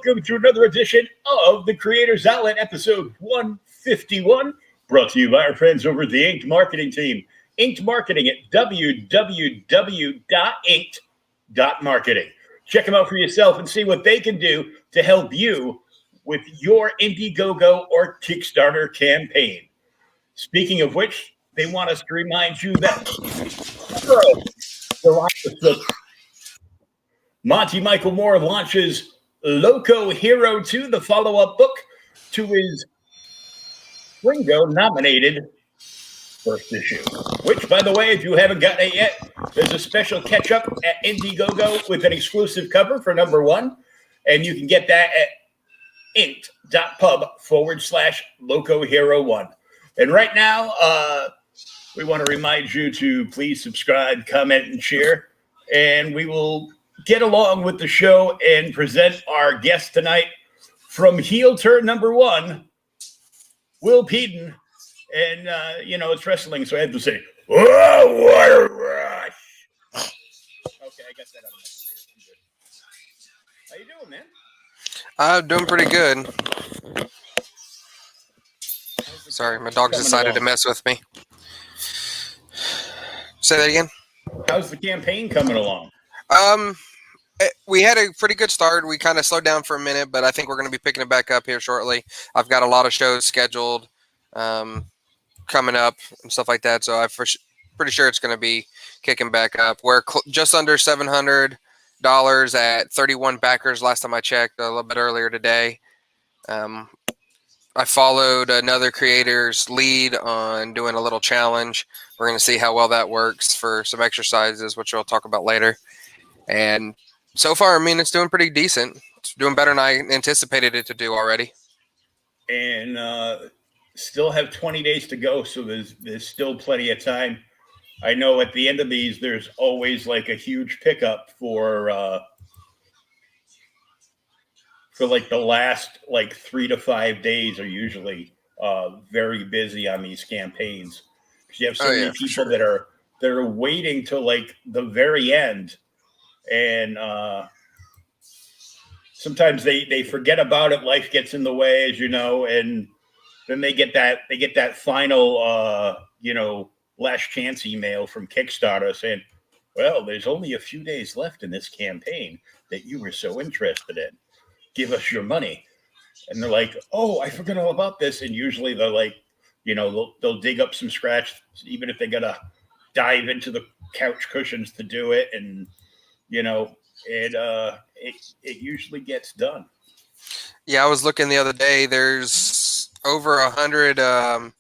welcome to another edition of the Creators Outlet, episode 151, brought to you by our friends over at the Inked Marketing team. Inked Marketing at www.inked.marketing. Check them out for yourself and see what they can do to help you with your Indiegogo or Kickstarter campaign. Speaking of which, they want us to remind you that July the 6th, Monty Michael Moore launches Loco Hero 2, the follow-up book to his Ringo nominated first issue. Which, by the way, if you haven't gotten it yet, there's a special catch-up at Indiegogo with an exclusive cover for number 1, and you can get that at inked.pub/Loco Hero 1. And right now, we want to remind you to please subscribe, comment, and share, and we will get along with the show and present our guest tonight from heel turn number 1, Will Peden. And, it's wrestling, so I have to say, whoa, what a rush. Okay, I got that out of my good. How you doing, man? I'm doing pretty good. Sorry, my dog decided to mess with me. Say that again? How's the campaign coming along? We had a pretty good start. We kind of slowed down for a minute, but I think we're going to be picking it back up here shortly. I've got a lot of shows scheduled coming up and stuff like that, so I'm pretty sure it's going to be kicking back up. We're just under $700 at 31 backers last time I checked, a little bit earlier today. I followed another creator's lead on doing a little challenge. We're going to see how well that works for some exercises, which we'll talk about later. And so far, I mean, it's doing pretty decent. It's doing better than I anticipated it to do already. And still have 20 days to go, so there's still plenty of time. I know at the end of these, there's always like a huge pickup for like the last 3 to 5 days are usually very busy on these campaigns. Because you have so many people that are waiting till like the very end. And sometimes they forget about it. Life gets in the way, as you know, and then they get that final last chance email from Kickstarter saying, well, there's only a few days left in this campaign that you were so interested in. Give us your money. And they're like, oh, I forgot all about this. And usually they're like, they'll dig up some scratch, even if they got to dive into the couch cushions to do it. And it usually gets done. Yeah, I was looking the other day. There's over 100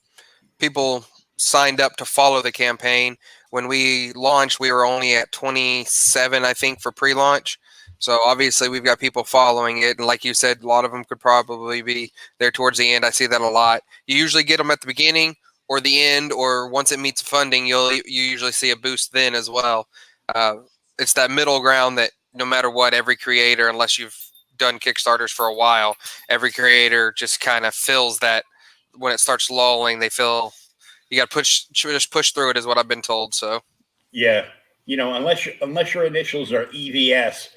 people signed up to follow the campaign. When we launched, we were only at 27, I think, for pre-launch. So obviously we've got people following it. And like you said, a lot of them could probably be there towards the end. I see that a lot. You usually get them at the beginning or the end, or once it meets funding, you usually see a boost then as well. It's that middle ground that no matter what, every creator, unless you've done Kickstarters for a while, every creator just kind of feels that when it starts lulling, they feel you got to just push through it, is what I've been told. So, yeah, unless your initials are EVS,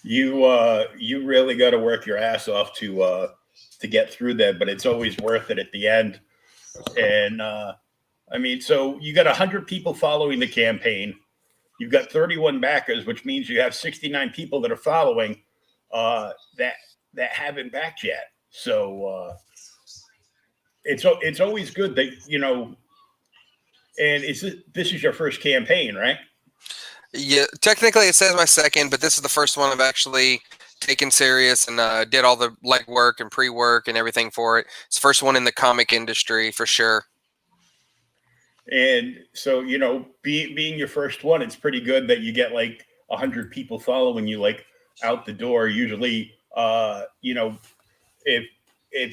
you really got to work your ass off to get through that. But it's always worth it at the end. And so you got 100 people following the campaign. You've got 31 backers, which means you have 69 people that are following that haven't backed yet. So it's always good that And this is your first campaign, right? Yeah, technically it says my second, but this is the first one I've actually taken serious and did all the legwork and pre-work and everything for it. It's the first one in the comic industry for sure. And so, being your first one, it's pretty good that you get like 100 people following you like out the door. Usually, if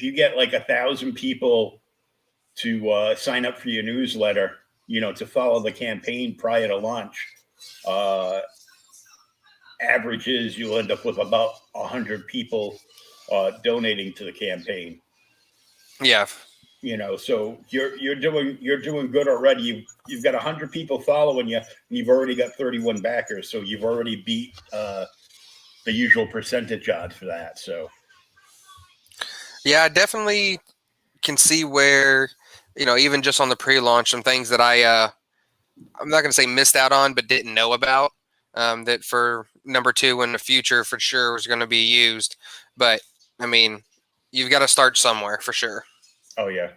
you get like 1,000 people to sign up for your newsletter, to follow the campaign prior to launch, averages you'll end up with about 100 people donating to the campaign. Yeah. So you're doing good already. You've got 100 people following you, and you've already got 31 backers. So you've already beat the usual percentage odds for that. So Yeah, I definitely can see where, even just on the pre-launch, some things that I'm not going to say missed out on, but didn't know about, that for number 2 in the future for sure was going to be used. But I mean, you've got to start somewhere for sure. oh yeah.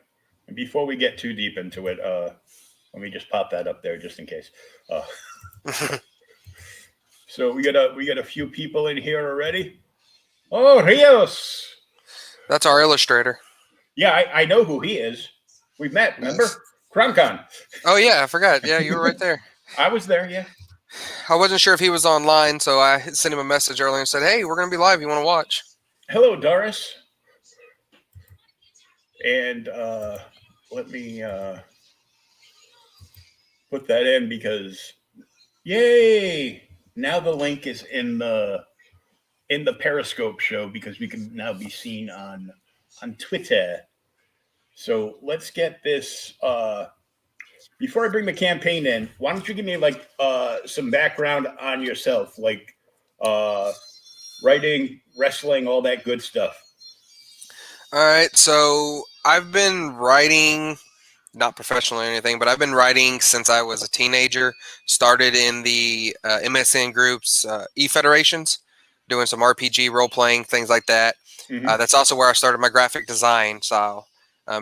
And before we get too deep into it, let me just pop that up there just in case. So we got a few people in here already. Oh, Rios. That's our illustrator. Yeah, I know who he is. We met, remember? CromCon. Oh yeah, I forgot. Yeah, you were right there. I was there, yeah. I wasn't sure if he was online, so I sent him a message earlier and said, "Hey, we're going to be live. You want to watch?" Hello, Doris. And let me put that in because, yay! Now the link is in the Periscope show because we can now be seen on Twitter. So let's get this. Before I bring the campaign in, why don't you give me like some background on yourself, like writing, wrestling, all that good stuff. All right, so I've been writing, not professionally or anything, but I've been writing since I was a teenager. Started in the MSN groups, e-federations, doing some RPG role-playing, things like that. Mm-hmm. That's also where I started my graphic design style,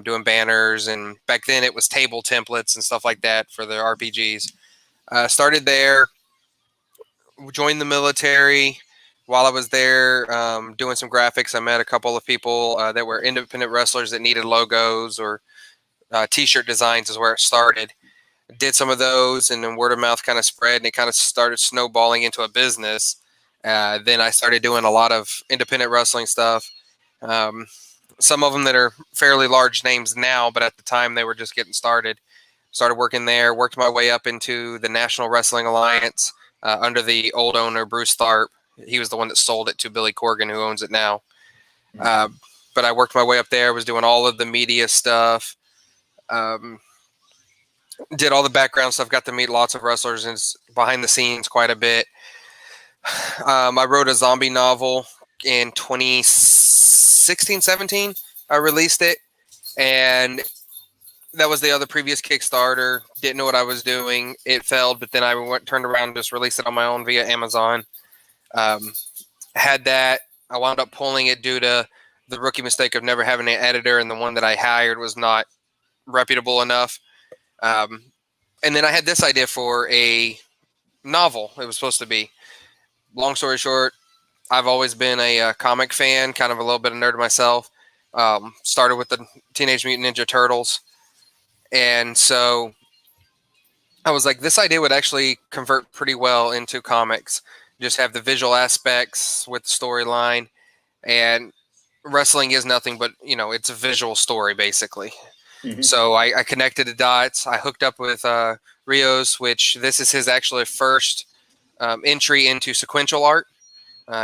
doing banners, and back then it was table templates and stuff like that for the RPGs. Started there, joined the military. While I was there doing some graphics, I met a couple of people that were independent wrestlers that needed logos or t-shirt designs is where it started. Did some of those, and then word of mouth kind of spread, and it kind of started snowballing into a business. Then I started doing a lot of independent wrestling stuff. Some of them that are fairly large names now, but at the time they were just getting started. Started working there, worked my way up into the National Wrestling Alliance under the old owner, Bruce Tharp. He was the one that sold it to Billy Corgan, who owns it now. But I worked my way up there, was doing all of the media stuff, did all the background stuff, got to meet lots of wrestlers and behind the scenes quite a bit. I wrote a zombie novel in 2016, 17. I released it, and that was the other previous Kickstarter. Didn't know what I was doing. It failed, but then I turned around and just released it on my own via Amazon. Had that. I wound up pulling it due to the rookie mistake of never having an editor, and the one that I hired was not reputable enough. And then I had this idea for a novel. It was supposed to be. Long story short, I've always been a comic fan, kind of a little bit of nerd myself. Started with the Teenage Mutant Ninja Turtles. And so I was like, this idea would actually convert pretty well into comics. Just have the visual aspects with the storyline. And wrestling is nothing but, it's a visual story, basically. Mm-hmm. So I connected the dots. I hooked up with Rios, which this is his actually first entry into sequential art.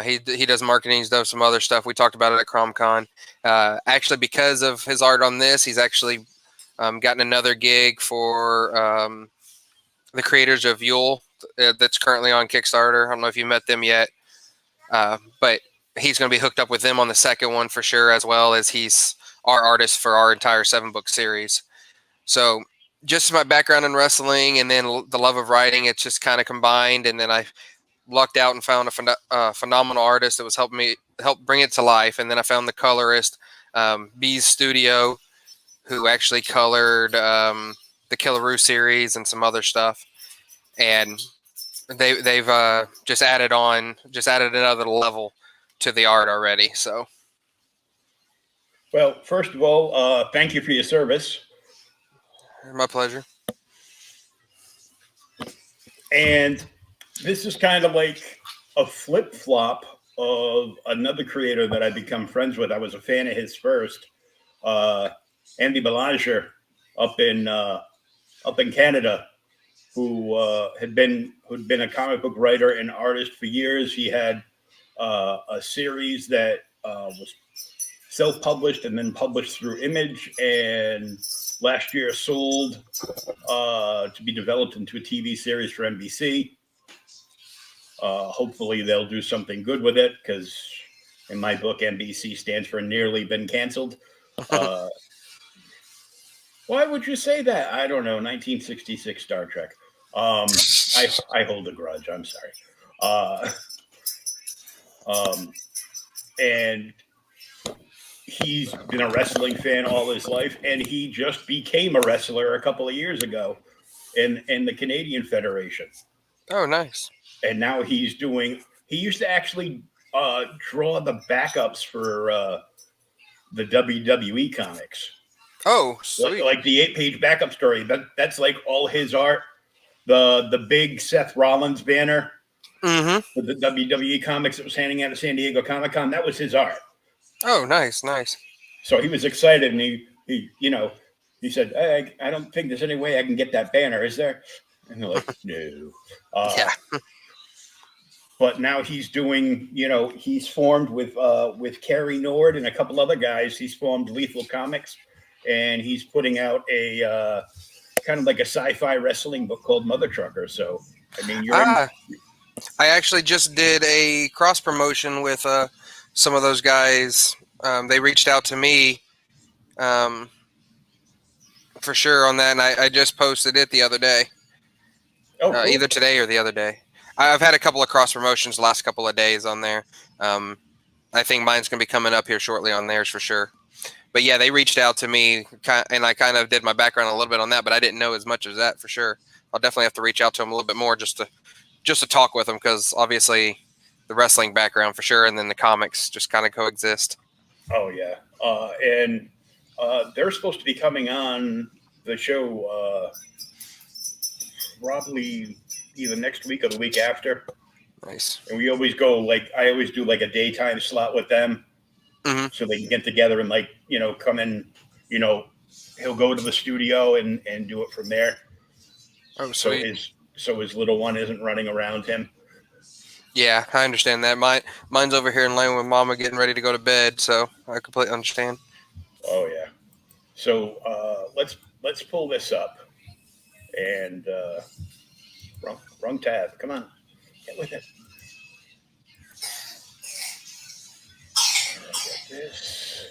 He does marketing. He's done some other stuff. We talked about it at CromCon. Actually, because of his art on this, he's actually gotten another gig for the creators of Yule that's currently on Kickstarter. I don't know if you met them yet, but he's going to be hooked up with them on the second one for sure, as well as he's our artist for our entire 7-book series. So just my background in wrestling and then the love of writing, it's just kind of combined. And then I lucked out and found a phenomenal artist that was help bring it to life. And then I found the colorist, Bee's Studio, who actually colored the Killaroo series and some other stuff. And they've just added another level to the art already. So, well, first of all, thank you for your service. My pleasure. And this is kind of like a flip-flop of another creator that I become friends with. I was a fan of his first, Andy Belanger, up in Canada, who'd been a comic book writer and artist for years. He had a series that was self-published and then published through Image, and last year sold to be developed into a TV series for NBC. Hopefully they'll do something good with it, because in my book, NBC stands for nearly been canceled. Why would you say that? I don't know. 1966 Star Trek. I hold a grudge. I'm sorry. And he's been a wrestling fan all his life, and he just became a wrestler a couple of years ago in the Canadian Federation. Oh, nice. And now he's doing. He used to actually draw the backups for the WWE comics. Oh, sweet. Like the 8-page backup story. That's like all his art. The big Seth Rollins banner for the WWE comics that was handing out at San Diego Comic-Con, that was his art. Oh, nice, nice. So he was excited, and he said, hey, I don't think there's any way I can get that banner, is there? And they're like, no. Yeah. But now he's doing, he's formed with Kerry Nord and a couple other guys. He's formed Lethal Comics, and he's putting out a kind of like a sci-fi wrestling book called Mother Trucker. So, I mean, I actually just did a cross promotion with some of those guys. They reached out to me for sure on that, and I just posted it the other day. Oh, cool. Either today or the other day. I've had a couple of cross promotions the last couple of days on there. I think mine's going to be coming up here shortly on theirs for sure. But yeah, they reached out to me, and I kind of did my background a little bit on that, but I didn't know as much as that for sure. I'll definitely have to reach out to them a little bit more just to talk with them, because obviously the wrestling background for sure, and then the comics just kind of coexist. Oh yeah, and they're supposed to be coming on the show probably either next week or the week after. Nice. And we always go I always do like a daytime slot with them. So they can get together and come in, he'll go to the studio and do it from there. Oh, sweet. So his little one isn't running around him. Yeah, I understand that. Mine's over here in laying with Mama getting ready to go to bed, so I completely understand. Oh yeah. So let's pull this up. And wrong tab. Come on. Get with it. Get this.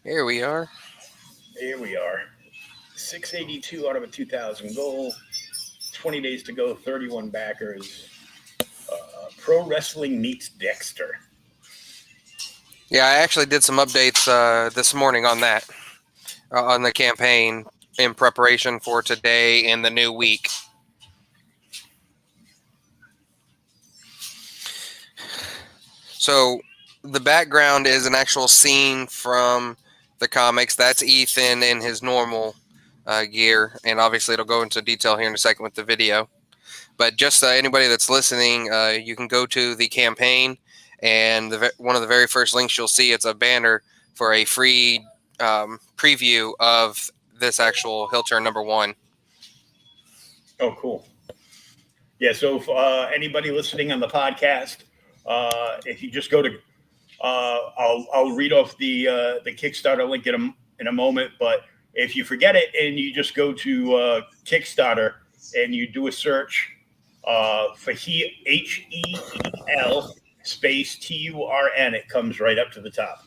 Here we are. Here we are. 682 out of a 2,000 goal. 20 days to go. 31 backers. Pro Wrestling meets Dexter. Yeah, I actually did some updates this morning on that, on the campaign in preparation for today and the new week. So the background is an actual scene from the comics. That's Ethan in his normal gear, and obviously it'll go into detail here in a second with the video. But just anybody that's listening, you can go to the campaign, and one of the very first links you'll see, it's a banner for a free preview of this actual Heel Turn #1. Oh, cool. Yeah, so if anybody listening on the podcast, if you just go to, I'll read off the Kickstarter link in a moment. But if you forget it and you just go to Kickstarter and you do a search for HEEL space TURN, it comes right up to the top.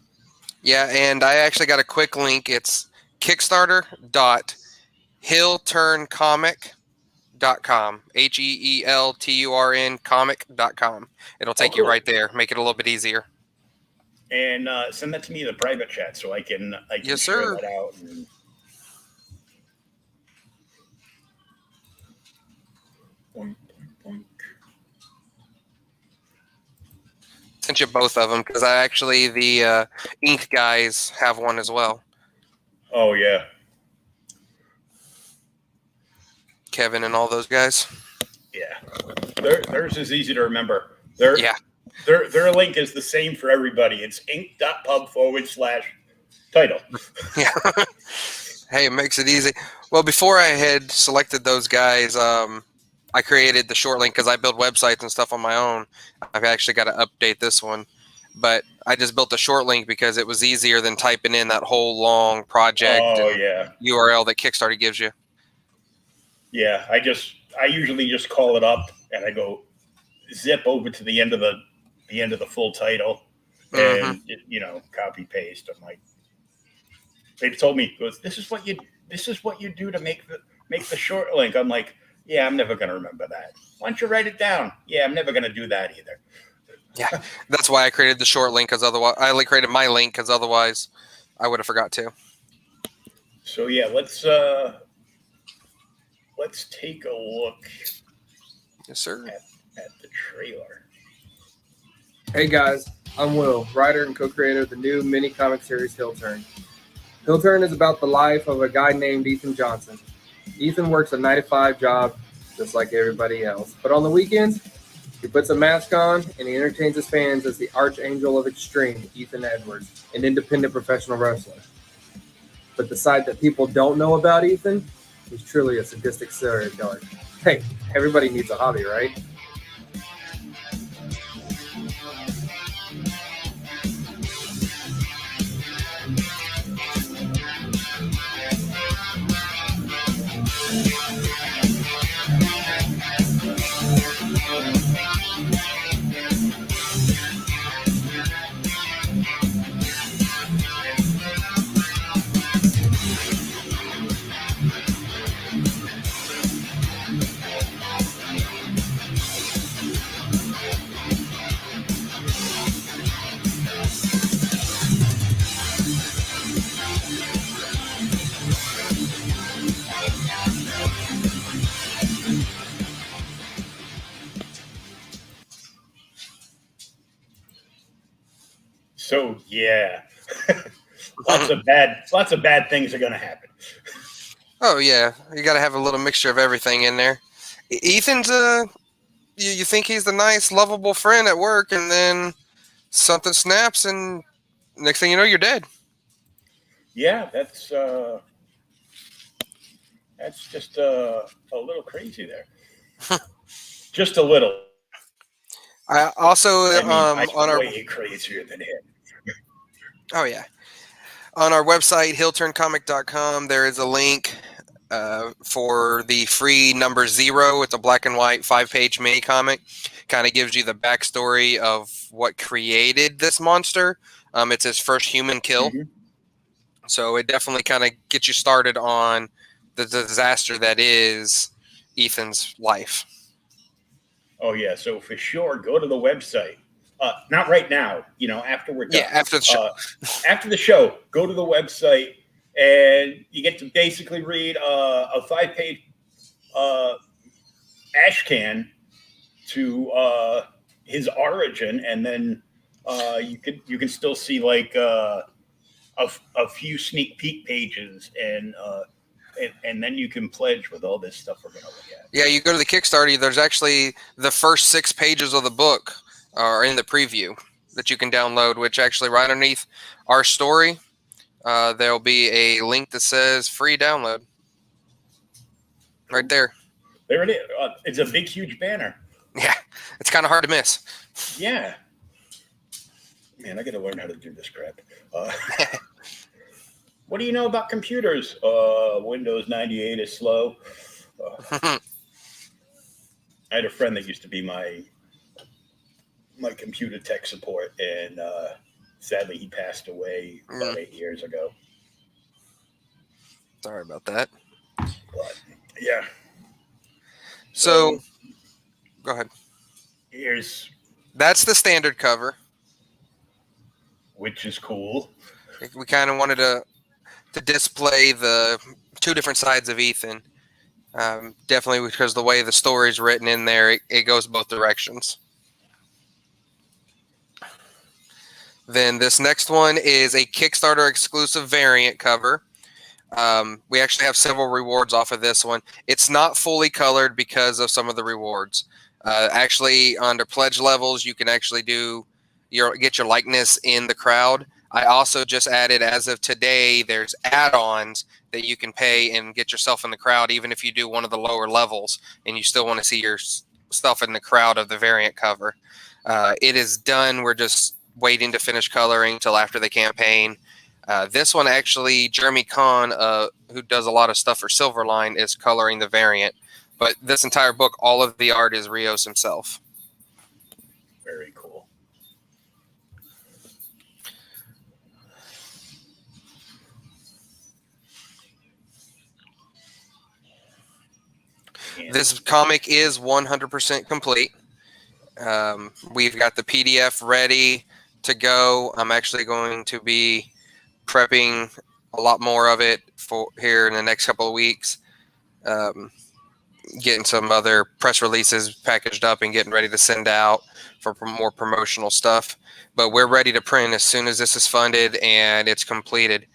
Yeah, and I actually got a quick link. It's kickstarter.heelturncomic.com. HEELTURN comic.com. It'll take you right there. Make it a little bit easier. And send that to me in the private chat so I can yes, share sir. that out. And... Boink, boink. Sent you both of them because the Inked guys have one as well. Oh yeah, Kevin and all those guys. Yeah, theirs is easy to remember. Their link is the same for everybody. It's ink.pub/title. Yeah. Hey, it makes it easy. Well, before I had selected those guys, I created the short link because I build websites and stuff on my own. I've actually got to update this one. but I just built a short link because it was easier than typing in that whole long project Oh and yeah, URL that Kickstarter gives you. yeah. I usually just call it up and I go zip over to the end of the full title Mm-hmm. and copy paste. I'm like, they've told me, goes, this is what you do to make the short link. I'm like, yeah, I'm never gonna remember that. Why don't you write it down? Yeah, I'm never gonna do that either. Yeah, that's why I created the short link, because otherwise I only created my link because otherwise I would have forgot to. So yeah, let's take a look Yes, sir. at the trailer. Hey guys, I'm Will, writer and co-creator of the new mini comic series Hill Turn. Hill Turn is about the life of a guy named Ethan Johnson. Ethan works a 9-to-5 job just like everybody else, but on the weekends, he puts a mask on and he entertains his fans as the archangel of extreme, Ethan Edwards, an independent professional wrestler. But the side that people don't know about Ethan, he's truly a sadistic serial killer. Hey, everybody needs a hobby, right? So yeah, lots of bad things are gonna happen. Oh yeah, you got to have a little mixture of everything in there. Ethan's you think he's the nice, lovable friend at work, and then something snaps, and next thing you know, you're dead. Yeah, that's just a little crazy there. Just a little. I also I mean, I'm on our way crazier than him. oh yeah, on our website hillturncomic.com there is a link for the free number 0. It's a black and white 5-page mini comic. Kind of gives you the backstory of what created this monster. It's his first human kill. Mm-hmm. So it definitely kind of gets you started on the disaster that is Ethan's life. Oh yeah, so for sure, go to the website. Not right now, after we're done. Yeah, after the show. After the show, go to the website, and you get to basically read a 5-page ash can to his origin, and then you can still see like a few sneak peek pages, and then you can pledge with all this stuff we're going to look at. Yeah, you go to the Kickstarter. There's actually the first 6 pages of the book are in the preview that you can download. Which actually, right underneath our story, there'll be a link that says free download. Right there. There it is. It's a big, huge banner. Yeah, it's kind of hard to miss. Yeah. Man, I got to learn how to do this crap. What do you know about computers? Windows 98 is slow. I had a friend that used to be my computer tech support, and sadly, he passed away about 8 years ago. Sorry about that. But yeah. So go ahead. That's the standard cover, which is cool. We kind of wanted to display the 2 different sides of Ethan. Definitely because the way the story is written in there, it goes both directions. Then this next one is a Kickstarter exclusive variant cover. We actually have several rewards off of this one. It's not fully colored because of some of the rewards. Actually, under pledge levels, you can actually get your likeness in the crowd. I also just added, as of today, there's add-ons that you can pay and get yourself in the crowd, even if you do one of the lower levels and you still want to see yourself in the crowd of the variant cover. It is done. We're just waiting to finish coloring till after the campaign. This one actually, Jeremy Kahn, who does a lot of stuff for Silverline, is coloring the variant. But this entire book, all of the art is Rios himself. Very cool. This comic is 100% complete. We've got the PDF ready to go. I'm actually going to be prepping a lot more of it for here in the next couple of weeks. Getting some other press releases packaged up and getting ready to send out for more promotional stuff. But we're ready to print as soon as this is funded and it's completed,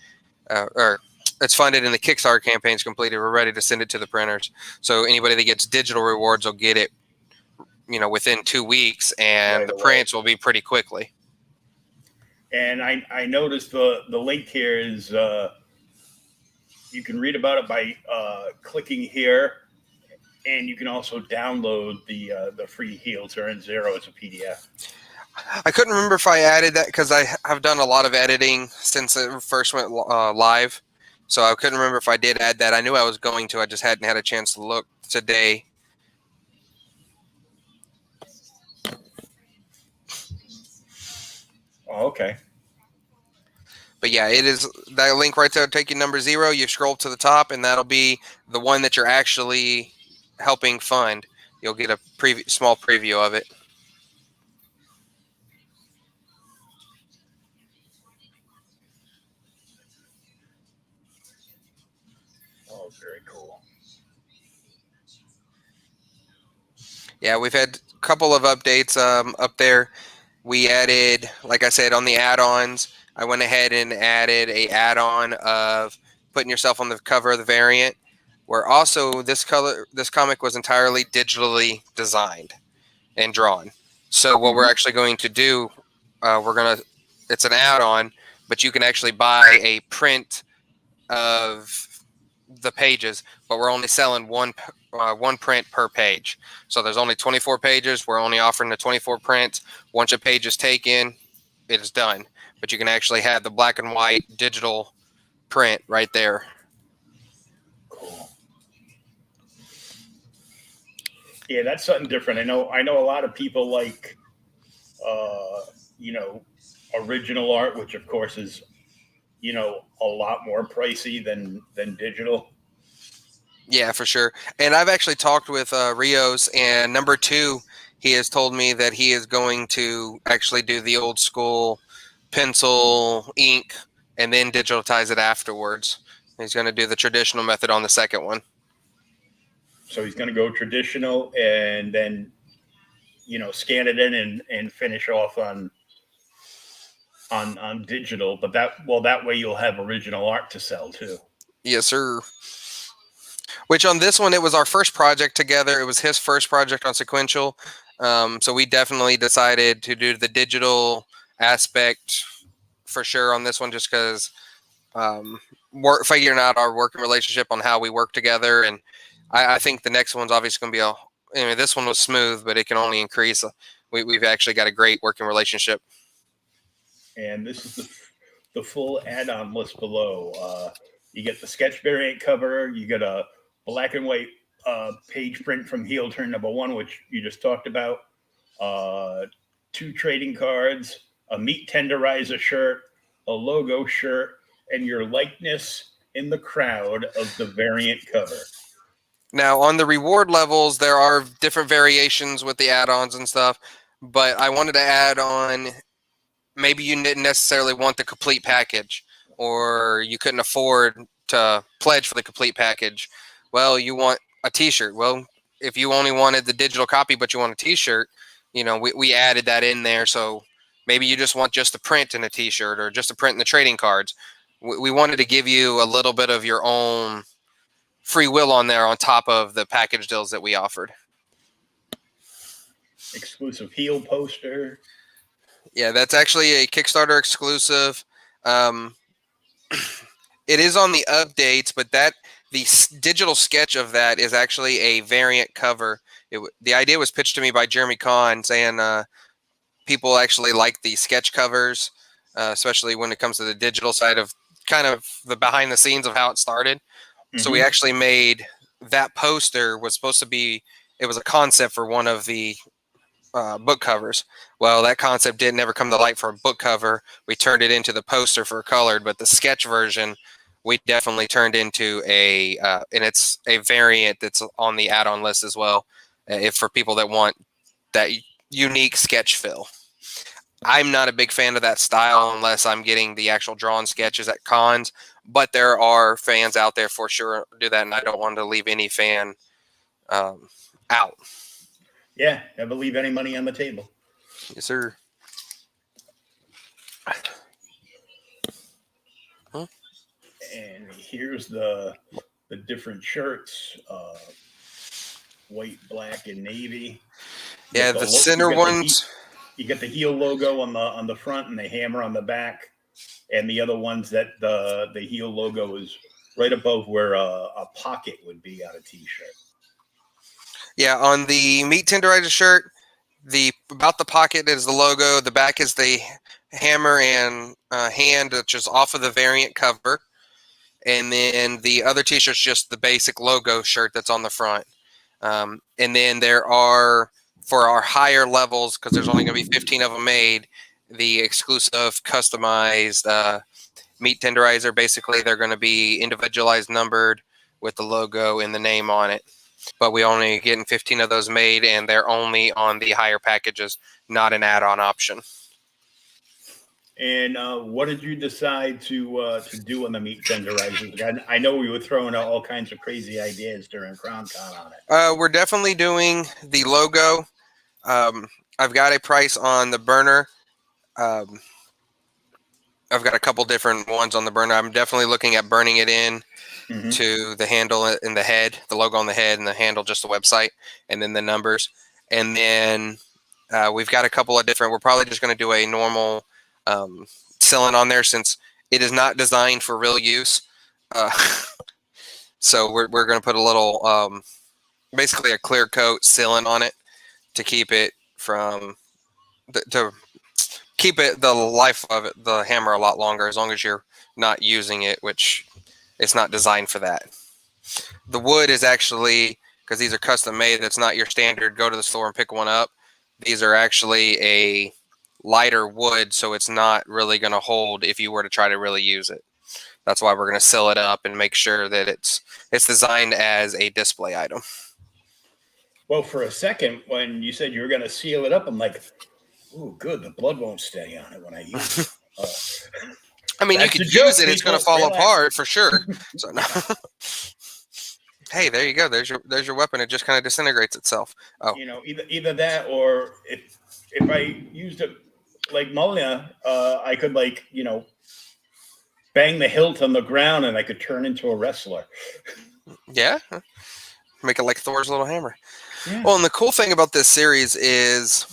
or it's funded and the Kickstarter campaign is completed. We're ready to send it to the printers. So anybody that gets digital rewards will get it, within 2 weeks, and Right the away. prints will be pretty quickly. And I noticed the link here is you can read about it by clicking here. And you can also download the free Heel Turn Zero as a PDF. I couldn't remember if I added that because I've done a lot of editing since it first went live. So I couldn't remember if I did add that. I knew I was going to. I just hadn't had a chance to look today. Oh, okay. But yeah, it is that link right there. Take you number 0. You scroll to the top, and that'll be the one that you're actually helping fund. You'll get a small preview of it. Oh, very cool. Yeah, we've had a couple of updates up there. We added, like I said, on the add-ons, I went ahead and added a add-on of putting yourself on the cover of the variant, where also this comic was entirely digitally designed and drawn. So what we're actually going to do, it's an add-on, but you can actually buy a print of the pages, but we're only selling one print per page. So there's only 24 pages. We're only offering the 24 prints. Once a page is taken, it is done. But you can actually have the black and white digital print right there. Cool. Yeah, that's something different. I know a lot of people like original art, which of course is a lot more pricey than digital. Yeah, for sure. And I've actually talked with Rios, and number 2, he has told me that he is going to actually do the old school pencil, ink, and then digitize it afterwards. He's going to do the traditional method on the second one. So he's going to go traditional and then, scan it in and finish off on digital. But that way you'll have original art to sell too. Yes, sir. Which on this one, it was our first project together. It was his first project on Sequential. So we definitely decided to do the digital aspect for sure on this one, just because figuring out our working relationship on how we work together. And I think the next one's obviously going to be this one was smooth, but it can only increase. We've actually got a great working relationship. And this is the full add-on list below. You get the sketch variant cover. You get a black and white page print from Heel Turn number 1, which you just talked about. 2 trading cards, a meat tenderizer shirt, a logo shirt, and your likeness in the crowd of the variant cover. Now, on the reward levels, there are different variations with the add-ons and stuff, but I wanted to add on, maybe you didn't necessarily want the complete package, or you couldn't afford to pledge for the complete package. Well, you want a t-shirt. Well, if you only wanted the digital copy, but you want a t-shirt, we added that in there. So maybe you just want just the print in a t-shirt or just a print in the trading cards. We wanted to give you a little bit of your own free will on there on top of the package deals that we offered. Exclusive Heel poster. Yeah, that's actually a Kickstarter exclusive. It is on the updates, but the digital sketch of that is actually a variant cover. The idea was pitched to me by Jeremy Kahn, saying people actually like the sketch covers, especially when it comes to the digital side of kind of the behind the scenes of how it started. So we actually made that poster was supposed to be, it was a concept for one of the book covers. Well, that concept didn't ever come to light for a book cover. We turned it into the poster for colored, but the sketch version we definitely turned into a, and it's a variant that's on the add-on list as well, if for people that want that unique sketch fill. I'm not a big fan of that style unless I'm getting the actual drawn sketches at cons, but there are fans out there for sure do that, and I don't want to leave any fan out. Yeah, never leave any money on the table. Yes, sir. And here's the different shirts, white, black, and navy. Yeah, the center ones. You get the heel logo on the front and the hammer on the back, and the other ones that the heel logo is right above where a pocket would be on a t-shirt. Yeah, on the meat tenderizer shirt, about the pocket is the logo. The back is the hammer and hand, which is off of the variant cover, and then the other t-shirt's just the basic logo shirt that's on the front. And then there are, for our higher levels, because there's only going to be 15 of them made, the exclusive customized meat tenderizer. Basically, they're going to be individualized, numbered with the logo and the name on it. But we only getting 15 of those made, and they're only on the higher packages, not an add-on option. And what did you decide to do on the meat tenderizers? I know we were throwing out all kinds of crazy ideas during CrownCon on it. We're definitely doing the logo. I've got a price on the burner. I've got a couple different ones on the burner. I'm definitely looking at burning it in to the handle in the head, the logo on the head, and the handle, just the website, and then the numbers. And then we've got a couple of different, we're probably just going to do a normal sealant on there since it is not designed for real use. So we're going to put a little, basically a clear coat sealant on it to keep it from, to keep it, the life of it, the hammer, a lot longer, as long as you're not using it, which it's not designed for that. The wood is actually, because these are custom made, that's not your standard go to the store and pick one up. These are actually a lighter wood, so it's not really going to hold if you were to try to really use it. That's why we're going to seal it up and make sure that it's designed as a display item. Well, for a second, when you said you were going to seal it up, I'm like, oh, good, the blood won't stay on it when I use it. I mean, you could use it; it's going to fall apart for sure. So, no. Hey, there you go. There's your weapon. It just kind of disintegrates itself. Oh, you know, either that, or if I used it like Molina, I could, like, you know, bang the hilt on the ground and I could turn into a wrestler. Yeah, make it like Thor's little hammer. Yeah. Well, and the cool thing about this series is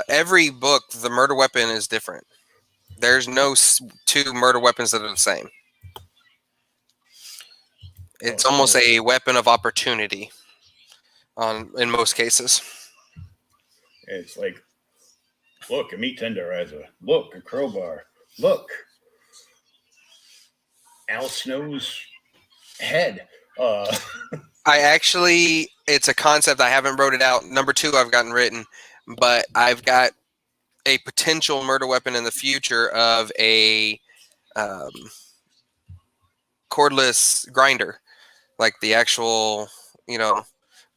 every book, the murder weapon is different. There's no two murder weapons that are the same. It's almost a weapon of opportunity in most cases. It's like, look, a meat tenderizer. Look, a crowbar. Look, Al Snow's head. It's a concept. I haven't wrote it out. Number 2 I've gotten written, but I've got a potential murder weapon in the future of a cordless grinder, like the actual, you know,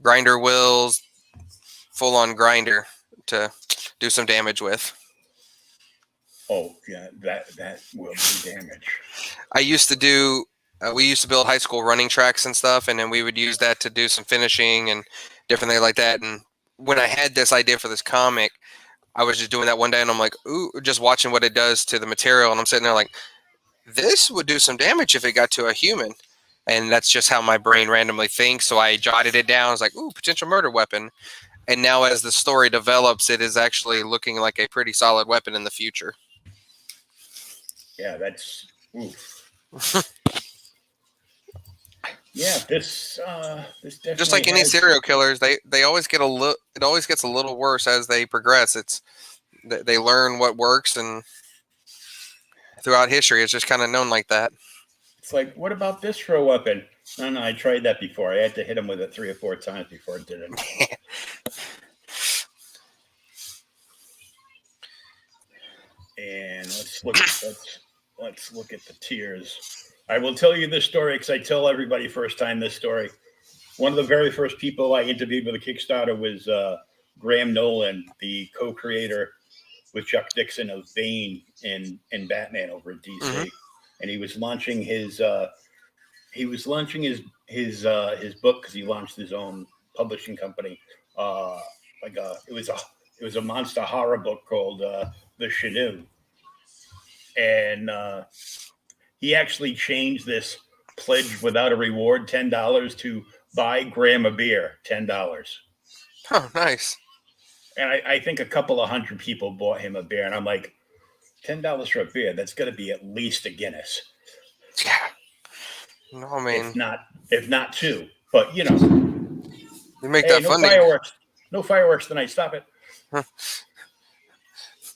grinder wheels, full-on grinder to do some damage with. Oh, yeah, that will do damage. I used to do, we used to build high school running tracks and stuff, and then we would use that to do some finishing and different things like that. And when I had this idea for this comic, I was just doing that one day, and I'm like, ooh, just watching what it does to the material, and I'm sitting there like, this would do some damage if it got to a human. And that's just how my brain randomly thinks. So I jotted it down. I was like, ooh, potential murder weapon. And now as the story develops, it is actually looking like a pretty solid weapon in the future. Yeah, that's oof. Yeah, this definitely just like any serial killers, they always get it always gets a little worse as they progress. It's They learn what works, and throughout history, it's just kind of known like that. It's like, what about this for a weapon? No, I tried that before. I had to hit him with it 3 or 4 times before it did anything. And let's look at the tiers. I will tell you this story because I tell everybody first time this story. One of the very first people I interviewed with a Kickstarter was Graham Nolan, the co-creator with Chuck Dixon of Bane and Batman over at DC. Mm-hmm. And he was launching his book because he launched his own publishing company. It was a monster horror book called The Chenoo. And he actually changed this pledge without a reward, $10, to buy Graham a beer, $10. Oh, nice. And I think a couple of hundred people bought him a beer. And I'm like, $10 for a beer, that's going to be at least a Guinness. Yeah. No, I mean. If not 2. But, you know. You make that funding. No fireworks tonight. Stop it. Huh.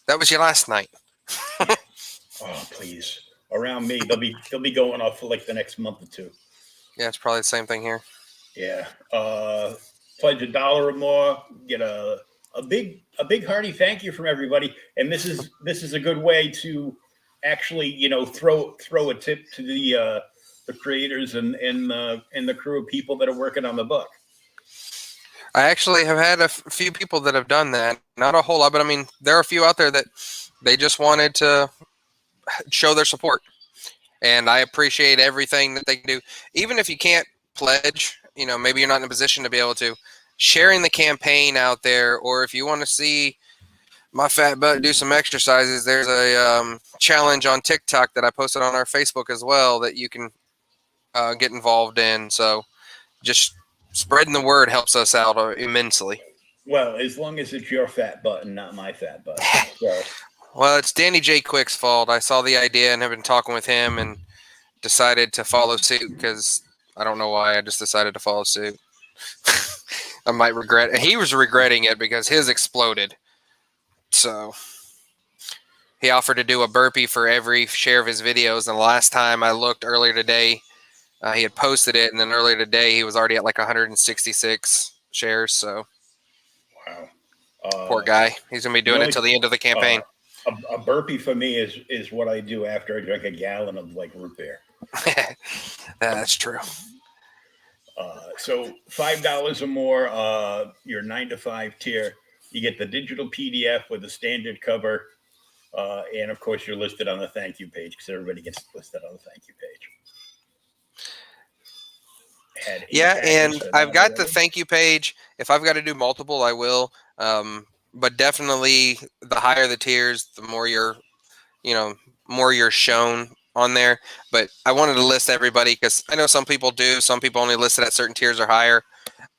That was your last night. Oh, please. Around me, they'll be going off for like the next month or 2. Yeah, it's probably the same thing here. Yeah. Pledge $1 or more, get a big hearty thank you from everybody. And this is a good way to actually, throw a tip to the creators and the crew of people that are working on the book. I actually have had a few people that have done that. Not a whole lot, but I mean, there are a few out there that they just wanted to show their support. And I appreciate everything that they can do. Even if you can't pledge, maybe you're not in a position to be able to, sharing the campaign out there, or if you want to see my fat butt do some exercises, there's a challenge on TikTok that I posted on our Facebook as well that you can get involved in. So just spreading the word helps us out immensely. Well, as long as it's your fat butt and not my fat butt. So. Well, it's Danny J. Quick's fault. I saw the idea and have been talking with him and decided to follow suit because I don't know why. I just decided to follow suit. I might regret it. He was regretting it because his exploded. So he offered to do a burpee for every share of his videos. And the last time I looked earlier today, he had posted it. And then earlier today, he was already at like 166 shares. So wow. Poor guy. He's going to be doing it till the end of the campaign. A burpee for me is what I do after I drink a gallon of like root beer. That's true. So $5 or more, your 9 to 5 tier, you get the digital PDF with the standard cover, and of course you're listed on the thank you page because everybody gets listed on the thank you page. Yeah, and I've got the thank you page. If I've got to do multiple, I will. But definitely, the higher the tiers, the more you're shown on there. But I wanted to list everybody because I know some people do. Some people only list it at certain tiers or higher.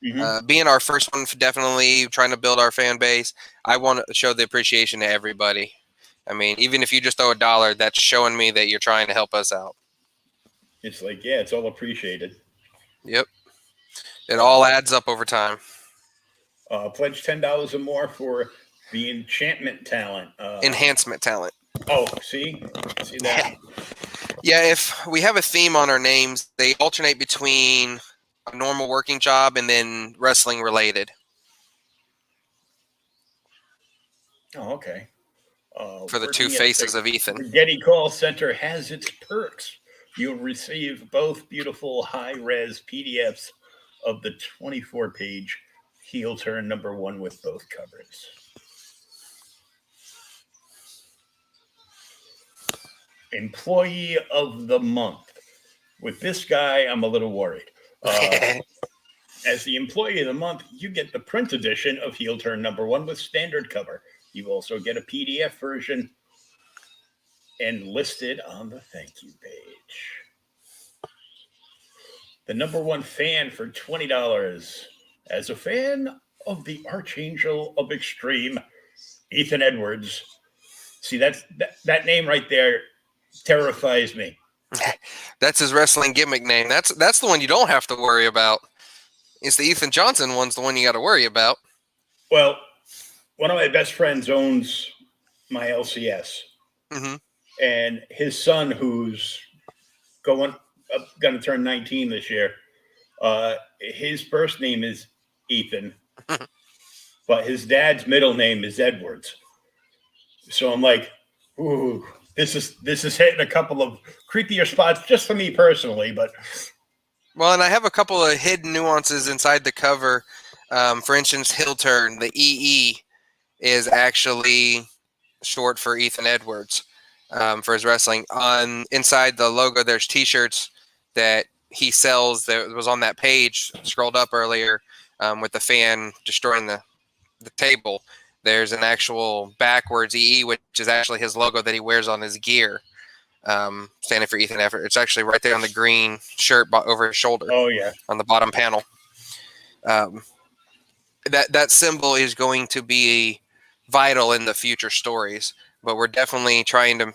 Mm-hmm. Being our first one, definitely trying to build our fan base, I want to show the appreciation to everybody. I mean, even if you just throw $1, that's showing me that you're trying to help us out. It's like, yeah, it's all appreciated. Yep. It all adds up over time. Pledge $10 or more for the enchantment talent. Enhancement talent. Oh, see that? Yeah, if we have a theme on our names, they alternate between a normal working job and then wrestling related. Oh, okay. For the 2 faces of Ethan. Getty Call Center has its perks. You'll receive both beautiful high-res PDFs of the 24-page heel turn #1 with both covers. Employee of the month. With this guy, I'm a little worried. As the employee of the month, you get the print edition of heel turn #1 with standard cover. You also get a PDF version and listed on the thank you page. The #1 fan for $20. As a fan of the Archangel of Extreme, Ethan Edwards. See, that name right there terrifies me. That's his wrestling gimmick name. That's the one you don't have to worry about. It's the Ethan Johnson one's the one you got to worry about. Well, one of my best friends owns my LCS, Hmm. and his son, who's going to turn 19 this year, his first name is Ethan, but his dad's middle name is Edwards. So I'm like, ooh, this is hitting a couple of creepier spots just for me personally, but Well, and I have a couple of hidden nuances inside the cover. For instance, Hill Turn, the EE is actually short for Ethan Edwards, for his wrestling. On inside the logo, there's T-shirts that he sells that was on that page scrolled up earlier, with the fan destroying the table. There's an actual backwards EE, which is actually his logo that he wears on his gear, standing for Ethan Edwards. It's actually right there on the green shirt over his shoulder oh yeah, on the bottom panel. That symbol is going to be vital in the future stories, but we're definitely trying to.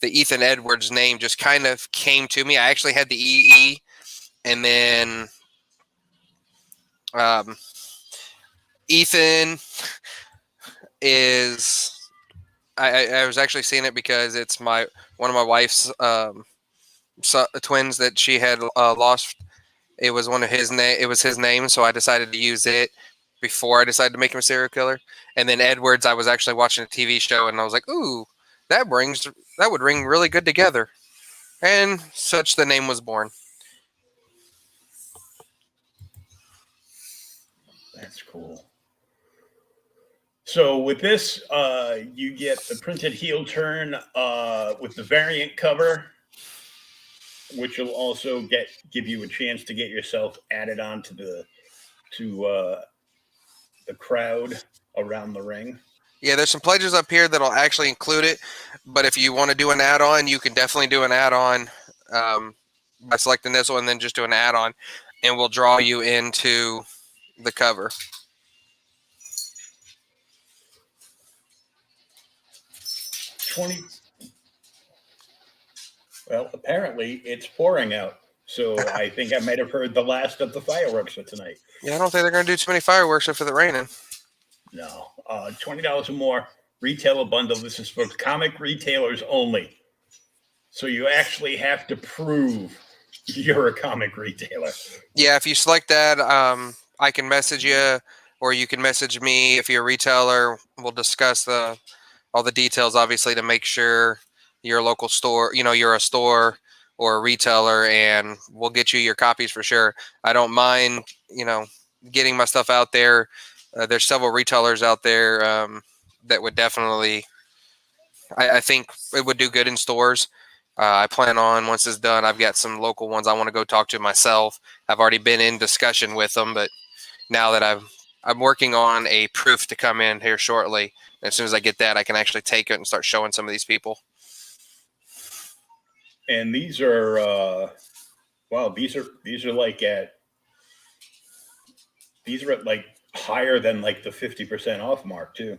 The Ethan Edwards name just kind of came to me. I actually had the EE, and then Ethan is. I was actually seeing it because it's one of my wife's twins that she had lost. It was one of his name. It was his name, so I decided to use it before I decided to make him a serial killer. And then Edwards, I was actually watching a TV show, and I was like, "Ooh, that would ring really good together." And such the name was born. that's cool. So with this, you get the printed heel turn with the variant cover, which will also give you a chance to get yourself added on to the crowd around the ring. Yeah, there's some pledges up here that'll actually include it, but if you want to do an add-on, you can definitely do an add-on by selecting this one, and then just do an add-on, and we'll draw you into the cover. Well, apparently it's pouring out, so I think I might have heard the last of the fireworks for tonight. Yeah, I don't think they're going to do too many fireworks after the raining. No, $20 or more retailer bundle. This is for comic retailers only. So you actually have to prove you're a comic retailer. Yeah, if you select that, I can message you, or you can message me if you're a retailer. We'll discuss all the details, obviously, to make sure you're a local store. You're a store or a retailer, and we'll get you your copies for sure. I don't mind, getting my stuff out there. There's several retailers out there that would definitely. I think it would do good in stores. I plan on, once it's done, I've got some local ones I want to go talk to myself. I've already been in discussion with them, but now that I'm working on a proof to come in here shortly. As soon as I get that, I can actually take it and start showing some of these people. And these are these are at like higher than like the 50% off mark too.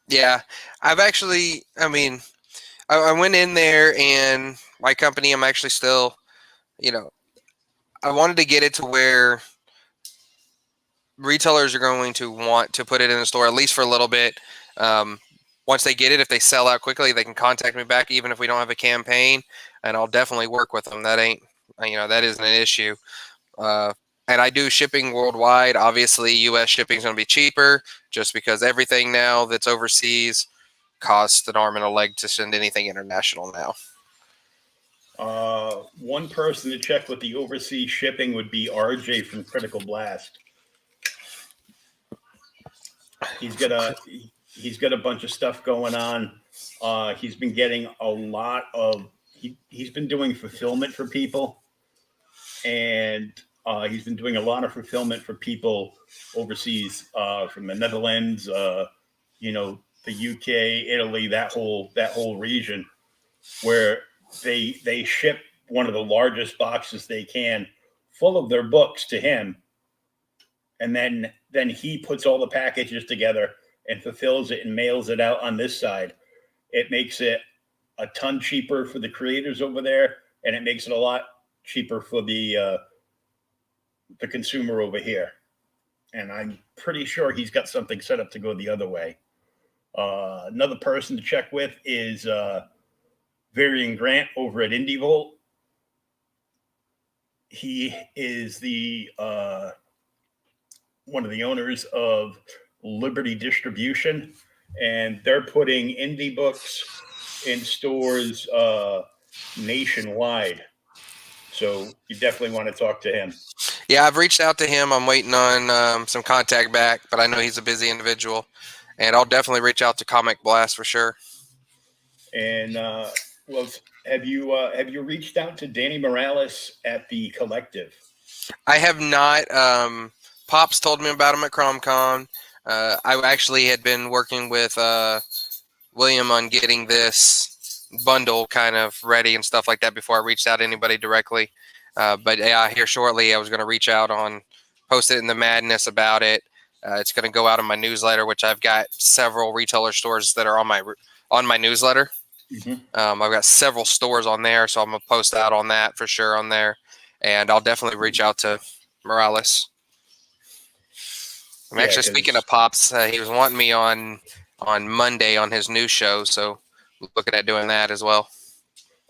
Yeah, I've actually, I went in there, and my company, I'm actually still, I wanted to get it to where retailers are going to want to put it in the store, at least for a little bit. Once they get it, if they sell out quickly, they can contact me back, even if we don't have a campaign, and I'll definitely work with them. That isn't an issue. And I do shipping worldwide. Obviously, U.S. shipping is going to be cheaper, just because everything now that's overseas costs an arm and a leg to send anything international now. One person to check with the overseas shipping would be RJ from Critical Blast. He's got a bunch of stuff going on. He's been getting a lot of. He's been doing fulfillment for people, and he's been doing a lot of fulfillment for people overseas, from the Netherlands, the UK, Italy, that whole region, where they ship one of the largest boxes they can, full of their books, to him, and then he puts all the packages together and fulfills it and mails it out on this side. It makes it a ton cheaper for the creators over there, and it makes it a lot cheaper for the consumer over here. And I'm pretty sure he's got something set up to go the other way. Another person to check with is Varian Grant over at Indie Volt. He is the one of the owners of Liberty Distribution, and they're putting indie books in stores nationwide. So you definitely want to talk to him. Yeah, I've reached out to him. I'm waiting on some contact back, but I know he's a busy individual, and I'll definitely reach out to Comic Blast for sure. And well, have you reached out to Danny Morales at the Collective? I have not. Pops told me about him at CromCon. I actually had been working with William on getting this bundle kind of ready and stuff like that before I reached out to anybody directly. But yeah, here shortly I was going to reach out post it in the madness about it. It's going to go out on my newsletter, which I've got several retailer stores that are on my newsletter. Mm-hmm. I've got several stores on there, so I'm going to post out on that for sure on there. And I'll definitely reach out to Morales. I'm actually speaking of Pops. He was wanting me on Monday on his new show, so looking at doing that as well.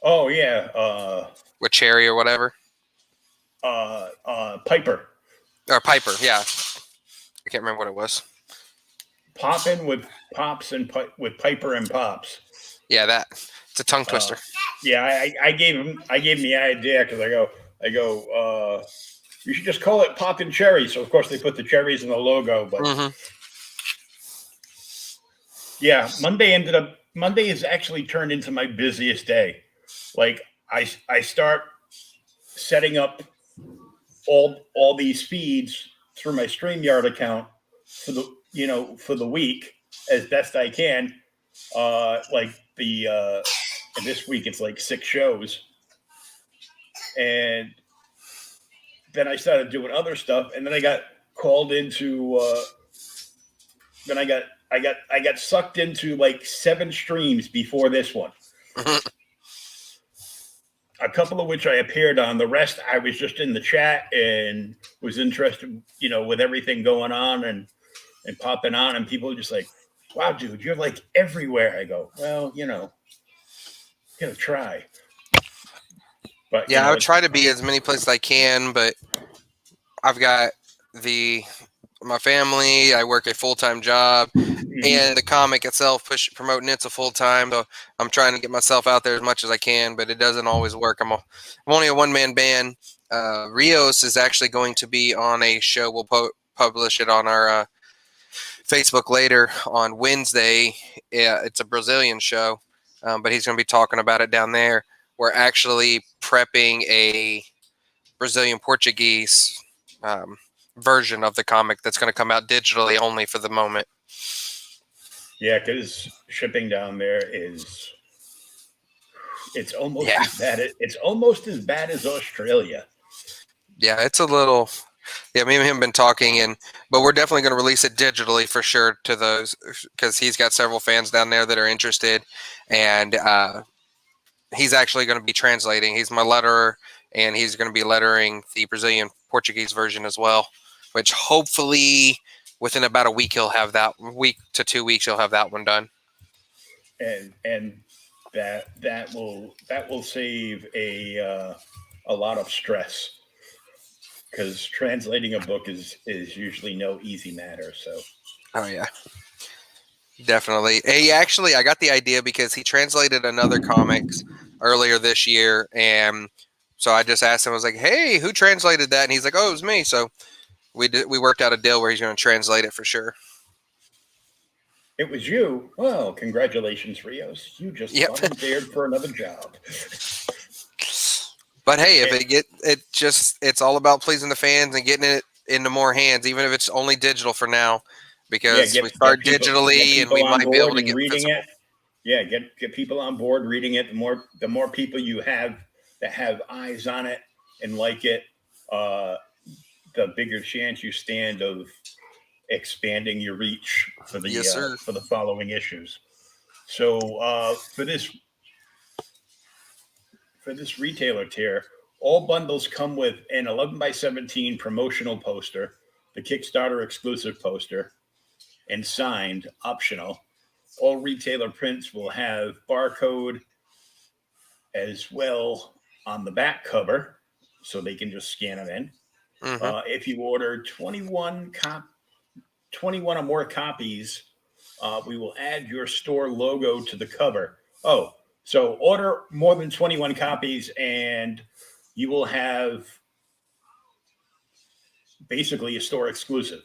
Oh yeah, with Cherry or whatever. Piper. Or Piper, yeah. I can't remember what it was. Poppin' with Pops and with Piper and Pops. Yeah, it's a tongue twister. Yeah, I gave him the idea because I go. You should just call it Poppin' Cherry. So of course they put the cherries in the logo, but yeah, Monday has actually turned into my busiest day. Like I start setting up all these feeds through my StreamYard account for the week as best I can. Like and this week it's like 6 shows, and then I started doing other stuff, and then I got called into. Then I got sucked into like 7 streams before this one. A couple of which I appeared on. The rest I was just in the chat and was interested, with everything going on and popping on, and people were just like, "Wow, dude, you're like everywhere." I go, "Well, gonna try." But yeah, I would try to be as many places as I can, but I've got my family. I work a full-time job, and the comic itself promoting it's a full-time. So I'm trying to get myself out there as much as I can, but it doesn't always work. I'm only a one-man band. Rios is actually going to be on a show. We'll publish it on our Facebook later on Wednesday. Yeah, it's a Brazilian show, but he's going to be talking about it down there. We're actually prepping a Brazilian Portuguese version of the comic that's going to come out digitally only for the moment. Yeah, because shipping down there it's almost as bad. It's almost as bad as Australia. Yeah, it's a little. Yeah, me and him have been talking, but we're definitely going to release it digitally for sure to those, because he's got several fans down there that are interested, and he's actually going to be translating. He's my letterer, and he's going to be lettering the Brazilian Portuguese version as well, which hopefully within about a week he'll have that. Week to 2 weeks he'll have that one done. And that will save a lot of stress, because translating a book is usually no easy matter. So. Oh yeah. Definitely. I got the idea because he translated another comics earlier this year, and so I just asked him. I was like, "Hey, who translated that?" And he's like, "Oh, it was me." So we worked out a deal where he's going to translate it for sure. It was you. Well, congratulations, Rios. You just volunteered for another job. But hey, if it's all about pleasing the fans and getting it into more hands, even if it's only digital for now. Because we start digitally, and we might be able to get reading it. Yeah, get people on board reading it. The more people you have that have eyes on it and like it, the bigger chance you stand of expanding your reach for the following issues. So for this retailer tier, all bundles come with an 11x17 promotional poster, the Kickstarter exclusive poster, and signed, optional, all retailer prints will have barcode as well on the back cover, so they can just scan them in. If you order 21 or more copies, we will add your store logo to the cover. Oh, so order more than 21 copies and you will have basically a store exclusive.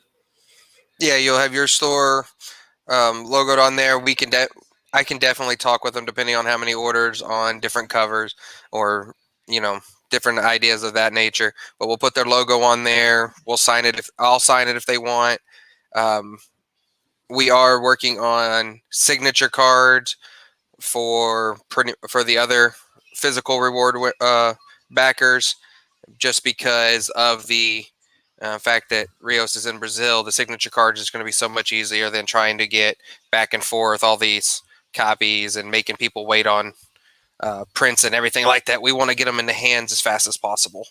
Yeah, you'll have your store logoed on there. I can definitely talk with them depending on how many orders on different covers or, different ideas of that nature. But we'll put their logo on there. We'll sign it. I'll sign it if they want. We are working on signature cards for the other physical reward backers, just because of the fact that Rios is in Brazil. The signature card is going to be so much easier than trying to get back and forth all these copies and making people wait on prints and everything like that. We want to get them in the hands as fast as possible.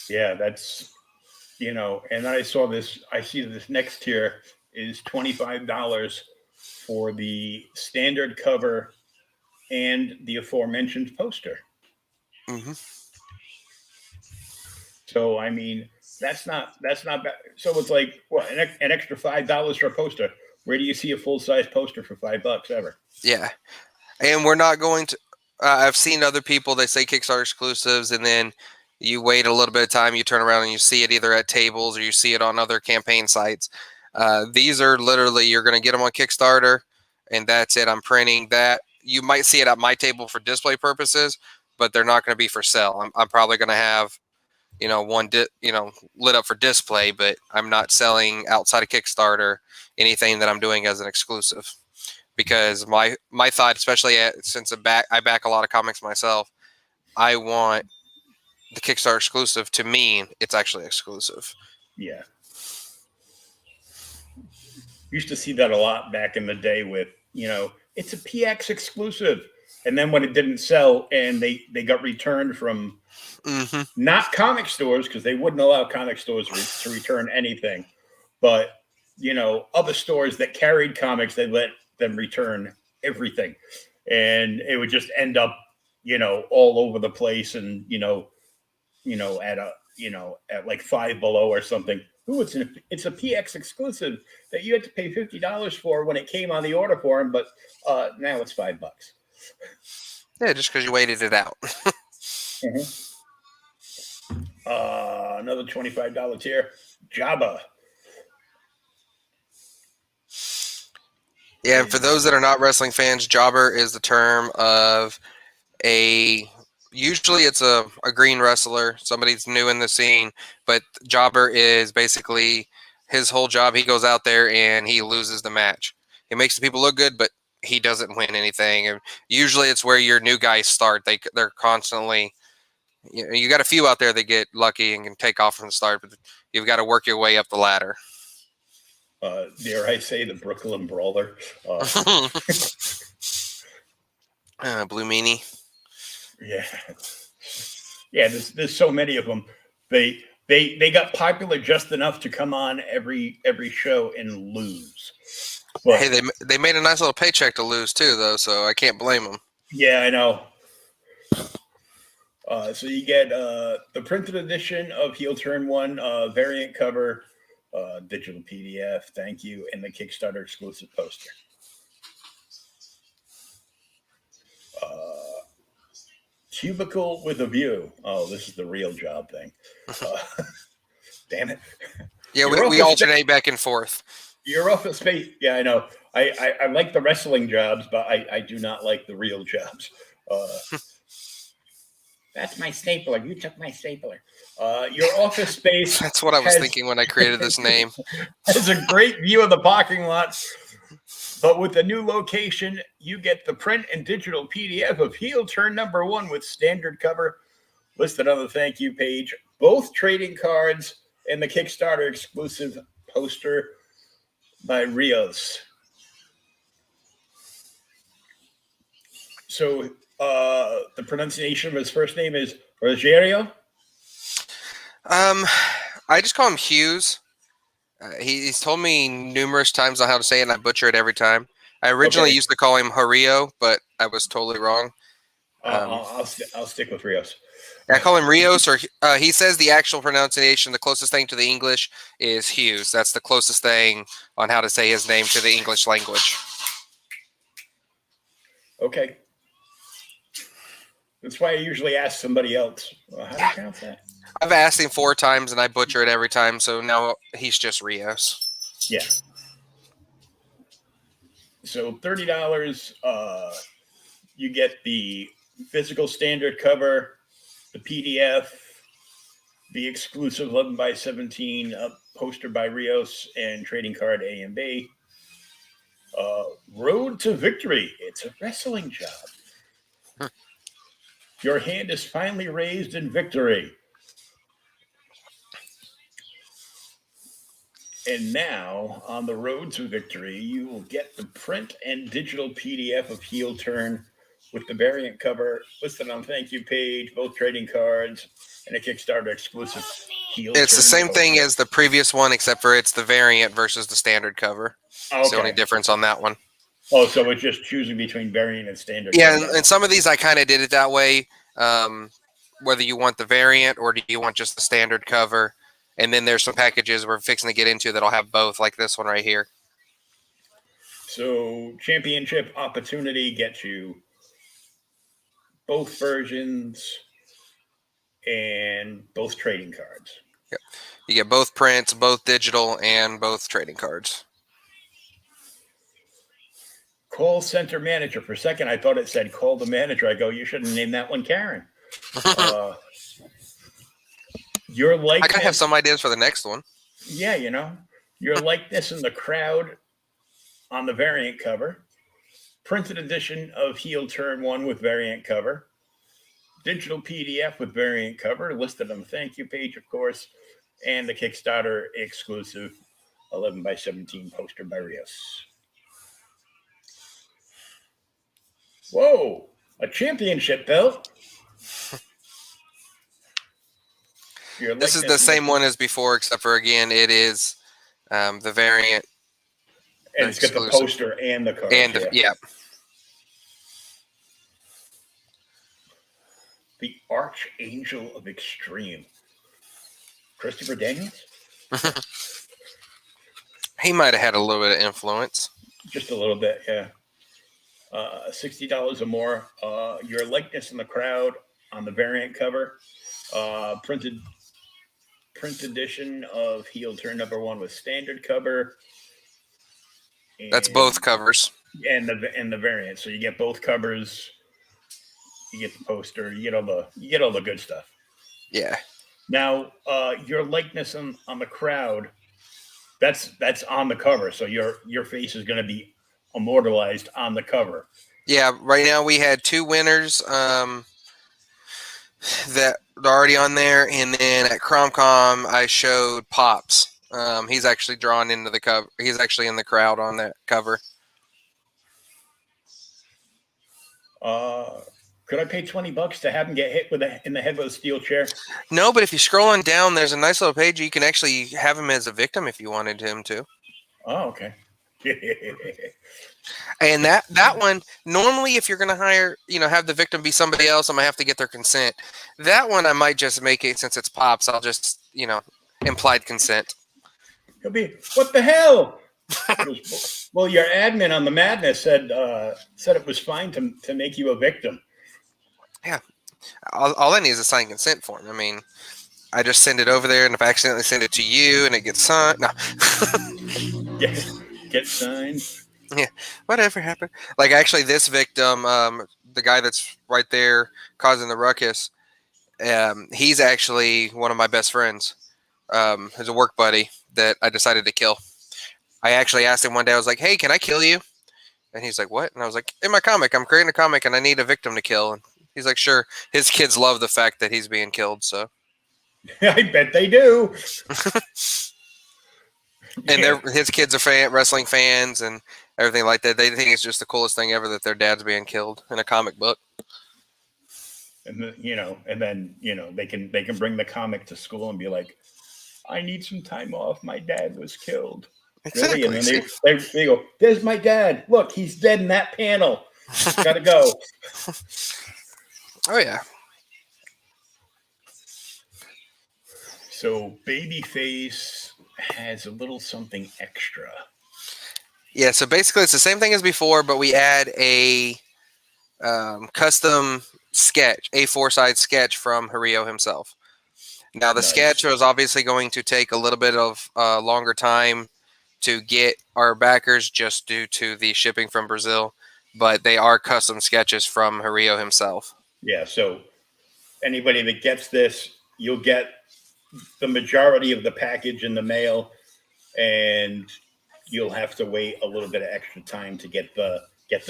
Yeah, that's, and then I see this next tier is $25 for the standard cover and the aforementioned poster. Mm-hmm. So, I mean, that's not bad. So it's like, what, an extra $5 for a poster. Where do you see a full-size poster for $5 ever? Yeah. And we're not going to, I've seen other people, they say Kickstarter exclusives, and then you wait a little bit of time, you turn around and you see it either at tables or you see it on other campaign sites. These are literally, you're going to get them on Kickstarter, and that's it. I'm printing that. You might see it at my table for display purposes, but they're not going to be for sale. I'm probably going to have, one lit up for display, but I'm not selling outside of Kickstarter anything that I'm doing as an exclusive. Because my thought, especially since I back a lot of comics myself, I want the Kickstarter exclusive to mean it's actually exclusive. Yeah. Used to see that a lot back in the day with, it's a PX exclusive. And then when it didn't sell and they got returned from not comic stores, because they wouldn't allow comic stores to return anything, but, other stores that carried comics, they let them return everything. And it would just end up, all over the place and, at like Five Below or something. Ooh, it's a PX exclusive that you had to pay $50 for when it came on the order form, but now it's $5. Yeah, just because you waited it out. Another $25 tier, Jabba. Yeah, and for those that are not wrestling fans, jobber is the term of usually it's a green wrestler, somebody's new in the scene, but jobber is basically his whole job. He goes out there and he loses the match. He makes the people look good, but he doesn't win anything. And usually it's where your new guys start. They're constantly, you got a few out there that get lucky and can take off from the start, but you've got to work your way up the ladder. Dare I say the Brooklyn Brawler? Blue Meanie. Yeah. There's so many of them. They got popular just enough to come on every show and lose. But, hey, they made a nice little paycheck to lose too, though, so I can't blame them. Yeah, I know. So you get the printed edition of Heel Turn 1 variant cover, digital PDF, thank you, and the Kickstarter exclusive poster. Cubicle with a view. Oh, this is the real job thing. Damn it. Yeah, we alternate back and forth. Your office space. Yeah, I know. I like the wrestling jobs, but I do not like the real jobs. That's my stapler. You took my stapler. Your office space. That's what I was thinking when I created this name. Has a great view of the parking lot. But with the new location, you get the print and digital PDF of Heel Turn number 1 with standard cover listed on the thank you page, both trading cards, and the Kickstarter exclusive poster by Rios. So the pronunciation of his first name is Rogerio? I just call him Hughes. He's told me numerous times on how to say it, and I butcher it every time. I originally Okay. used to call him Hario, but I was totally wrong. I'll stick with Rios. I call him Rios, or he says the actual pronunciation, the closest thing to the English is Hughes. That's the closest thing on how to say his name to the English language. Okay. That's why I usually ask somebody else. How do you pronounce that? I've asked him 4 times and I butcher it every time, so now he's just Rios. Yeah. So $30. You get the physical standard cover, the PDF, the exclusive 11x17 poster by Rios, and trading card A and B. Road to victory. It's a wrestling job. Your hand is finally raised in victory. And now, on the road to victory, you will get the print and digital PDF of Heel Turn with the variant cover listed on thank you page, both trading cards, and a Kickstarter exclusive Heel Turn. It's the same thing as the previous one, except for it's the variant versus the standard cover. It's the only difference on that one. Oh, so it's just choosing between variant and standard. Yeah, and some of these I kind of did it that way. Whether you want the variant or do you want just the standard cover. And then there's some packages we're fixing to get into that'll have both, like this one right here. So championship opportunity gets you both versions and both trading cards. Yep. You get both prints, both digital, and both trading cards. Call center manager. For a second, I thought it said call the manager. I go, you shouldn't name that one Karen. Your likeness. I gotta have some ideas for the next one. Yeah, your likeness in the crowd on the variant cover. Printed edition of Heel Turn 1 with variant cover. Digital PDF with variant cover listed on the thank you page, of course, and the Kickstarter exclusive 11x17 poster by Rios. Whoa, a championship belt. This is the same one as before, except for, again, it is the variant. And it's got the poster and the card. And yeah. The Archangel of Extreme. Christopher Daniels? He might have had a little bit of influence. Just a little bit, yeah. $60 or more. Your likeness in the crowd on the variant cover. Printed edition of Heel Turn #1 with standard cover. That's both covers. And the variant. So you get both covers. You get the poster. You get all the good stuff. Yeah. Now, your likeness on the crowd, that's on the cover. So your face is going to be immortalized on the cover. Yeah. Right now we had 2 winners that are already on there, and then at CromCom I showed Pops. He's actually drawn into the cover. He's actually in the crowd on that cover. Could I pay $20 to have him get hit in the head with a steel chair? No, but if you scroll on down, there's a nice little page. You can actually have him as a victim if you wanted him to. Oh, okay. And that one, normally if you're going to hire, have the victim be somebody else, I'm going to have to get their consent. That one, I might just make it, since it's Pops, I'll just, implied consent. He'll be, what the hell? Well, your admin on the Madness said it was fine to make you a victim. Yeah. All I need is a signed consent form. I mean, I just send it over there, and if I accidentally send it to you and it gets signed, no. Get signed. Yeah, whatever happened. Like, actually, this victim, the guy that's right there causing the ruckus, he's actually one of my best friends. He's a work buddy that I decided to kill. I actually asked him one day, I was like, hey, can I kill you? And he's like, what? And I was like, in my comic, I'm creating a comic and I need a victim to kill. And he's like, sure. His kids love the fact that he's being killed, so. I bet they do. And his kids are wrestling fans and everything like that. They think it's just the coolest thing ever that their dad's being killed in a comic book. And then they can bring the comic to school and be like, I need some time off. My dad was killed. Really? And Exactly. then they go, there's my dad. Look, he's dead in that panel. Gotta go. Oh yeah. So Babyface has a little something extra. Yeah. So basically, it's the same thing as before, but we add a custom sketch, A4 size sketch from Hario himself. Now, the Nice. sketch was obviously going to take a little bit of longer time to get our backers just due to the shipping from Brazil, but they are custom sketches from Hario himself. Yeah, so anybody that gets this, you'll get the majority of the package in the mail, and you'll have to wait a little bit of extra time to get the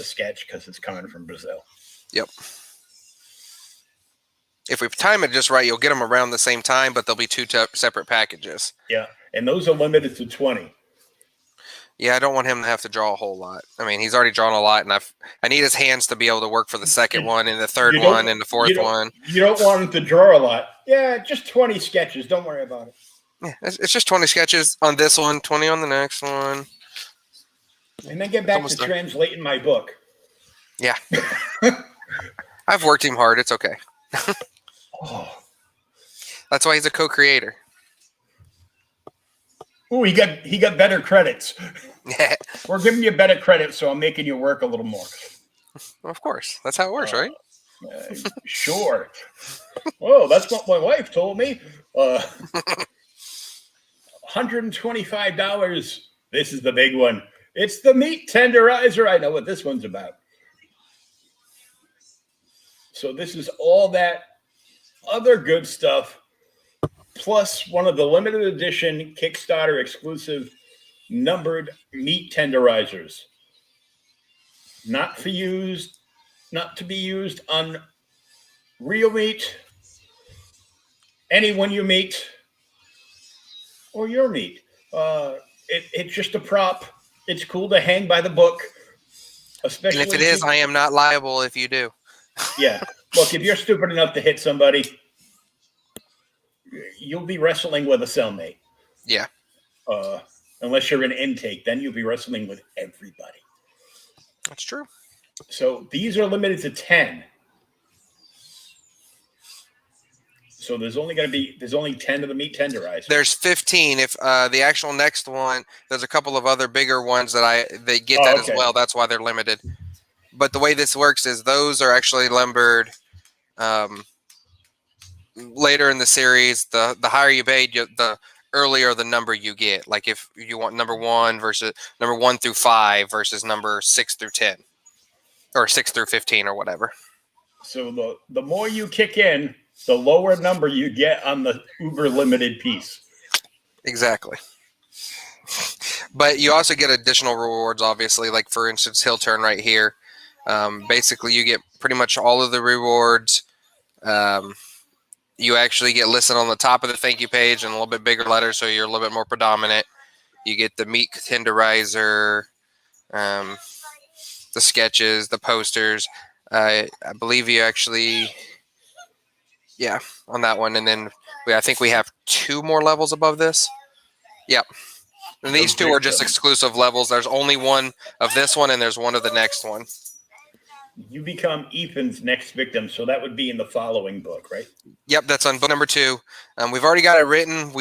sketch because it's coming from Brazil. Yep. If we time it just right, you'll get them around the same time, but they'll be two separate packages. Yeah, and those are limited to 20. Yeah, I don't want him to have to draw a whole lot. I mean, he's already drawn a lot, and I need his hands to be able to work for the second one and the third one and the fourth one. You don't want him to draw a lot. Yeah, just 20 sketches. Don't worry about it. Yeah, it's just 20 sketches on this one, 20 on the next one. And then get back to translating my book. Yeah. I've worked him hard. It's okay. Oh. That's why he's a co-creator. Oh, he got better credits. Yeah. We're giving you better credits, so I'm making you work a little more. Of course. That's how it works, right? Sure. Oh, that's what my wife told me. $125. This is the big one. It's the meat tenderizer. I know what this one's about. So this is all that other good stuff, plus one of the limited edition Kickstarter exclusive numbered meat tenderizers. Not to be used on real meat, anyone you meet, or your meat. It's just a prop. It's cool to hang by the book. Especially and if it is, I am not liable if you do. Yeah. Look, if you're stupid enough to hit somebody, you'll be wrestling with a cellmate. Yeah. Unless you're in intake, then you'll be wrestling with everybody. That's true. So these are limited to 10. So there's only 10 of the meat tenderizers. There's 15. If the actual next one, there's a couple of other bigger ones that they get that as well. That's why they're limited. But the way this works is those are actually numbered later in the series. The higher you paid, the earlier the number you get. Like if you want number 1 versus number 1 through 5 versus number 6 through 10 or 6 through 15 or whatever. So the more you kick in, the lower number you get on the uber limited piece. Exactly. But you also get additional rewards, obviously. Like for instance, Hill Turn right here. Basically, you get pretty much all of the rewards. You actually get listed on the top of the thank you page in a little bit bigger letters, so you're a little bit more predominant. You get the meat tenderizer, the sketches, the posters. I believe you actually, yeah, on that one. And then I think we have 2 more levels above this. Yep. And these 2 are just exclusive levels. There's only one of this one, and there's one of the next one. You become Ethan's next victim, so that would be in the following book, right? Yep, that's on book number 2. We've already got it written.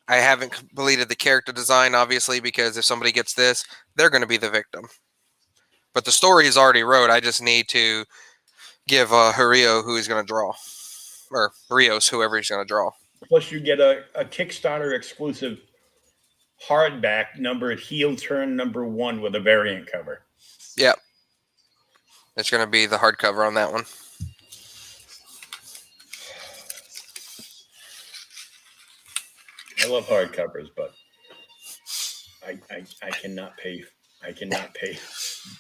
I haven't completed the character design, obviously, because if somebody gets this, they're going to be the victim. But the story is already wrote. I just need to give Hario who he's going to draw, or Rios, whoever he's going to draw. Plus, you get a Kickstarter exclusive hardback numbered Heel Turn number 1 with a variant cover. Yep. It's going to be the hardcover on that one. I love hardcovers, but I cannot pay. I cannot pay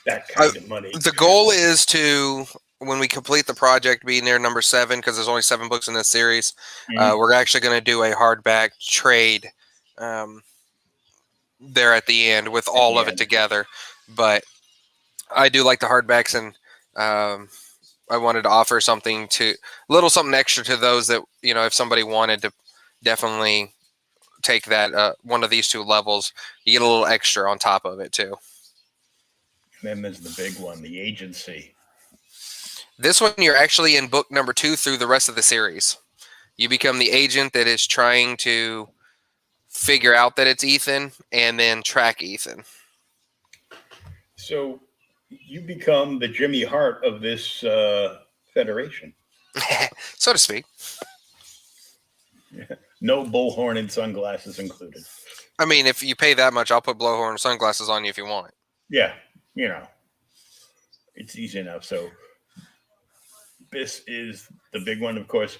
that kind of money. The goal is to, when we complete the project, be near number 7, because there's only 7 books in this series. Mm-hmm. We're actually going to do a hardback trade there at the end with all of it together. But I do like the hardbacks, and I wanted to offer something extra to those that, if somebody wanted to definitely take that one of these 2 levels, you get a little extra on top of it too. And then there's the big one, the agency. This one, you're actually in book number 2 through the rest of the series. You become the agent that is trying to figure out that it's Ethan and then track Ethan. So you become the Jimmy Hart of this federation. So to speak. No bullhorn and sunglasses included. I mean, if you pay that much, I'll put blowhorn sunglasses on you if you want. Yeah, it's easy enough. So this is the big one, of course.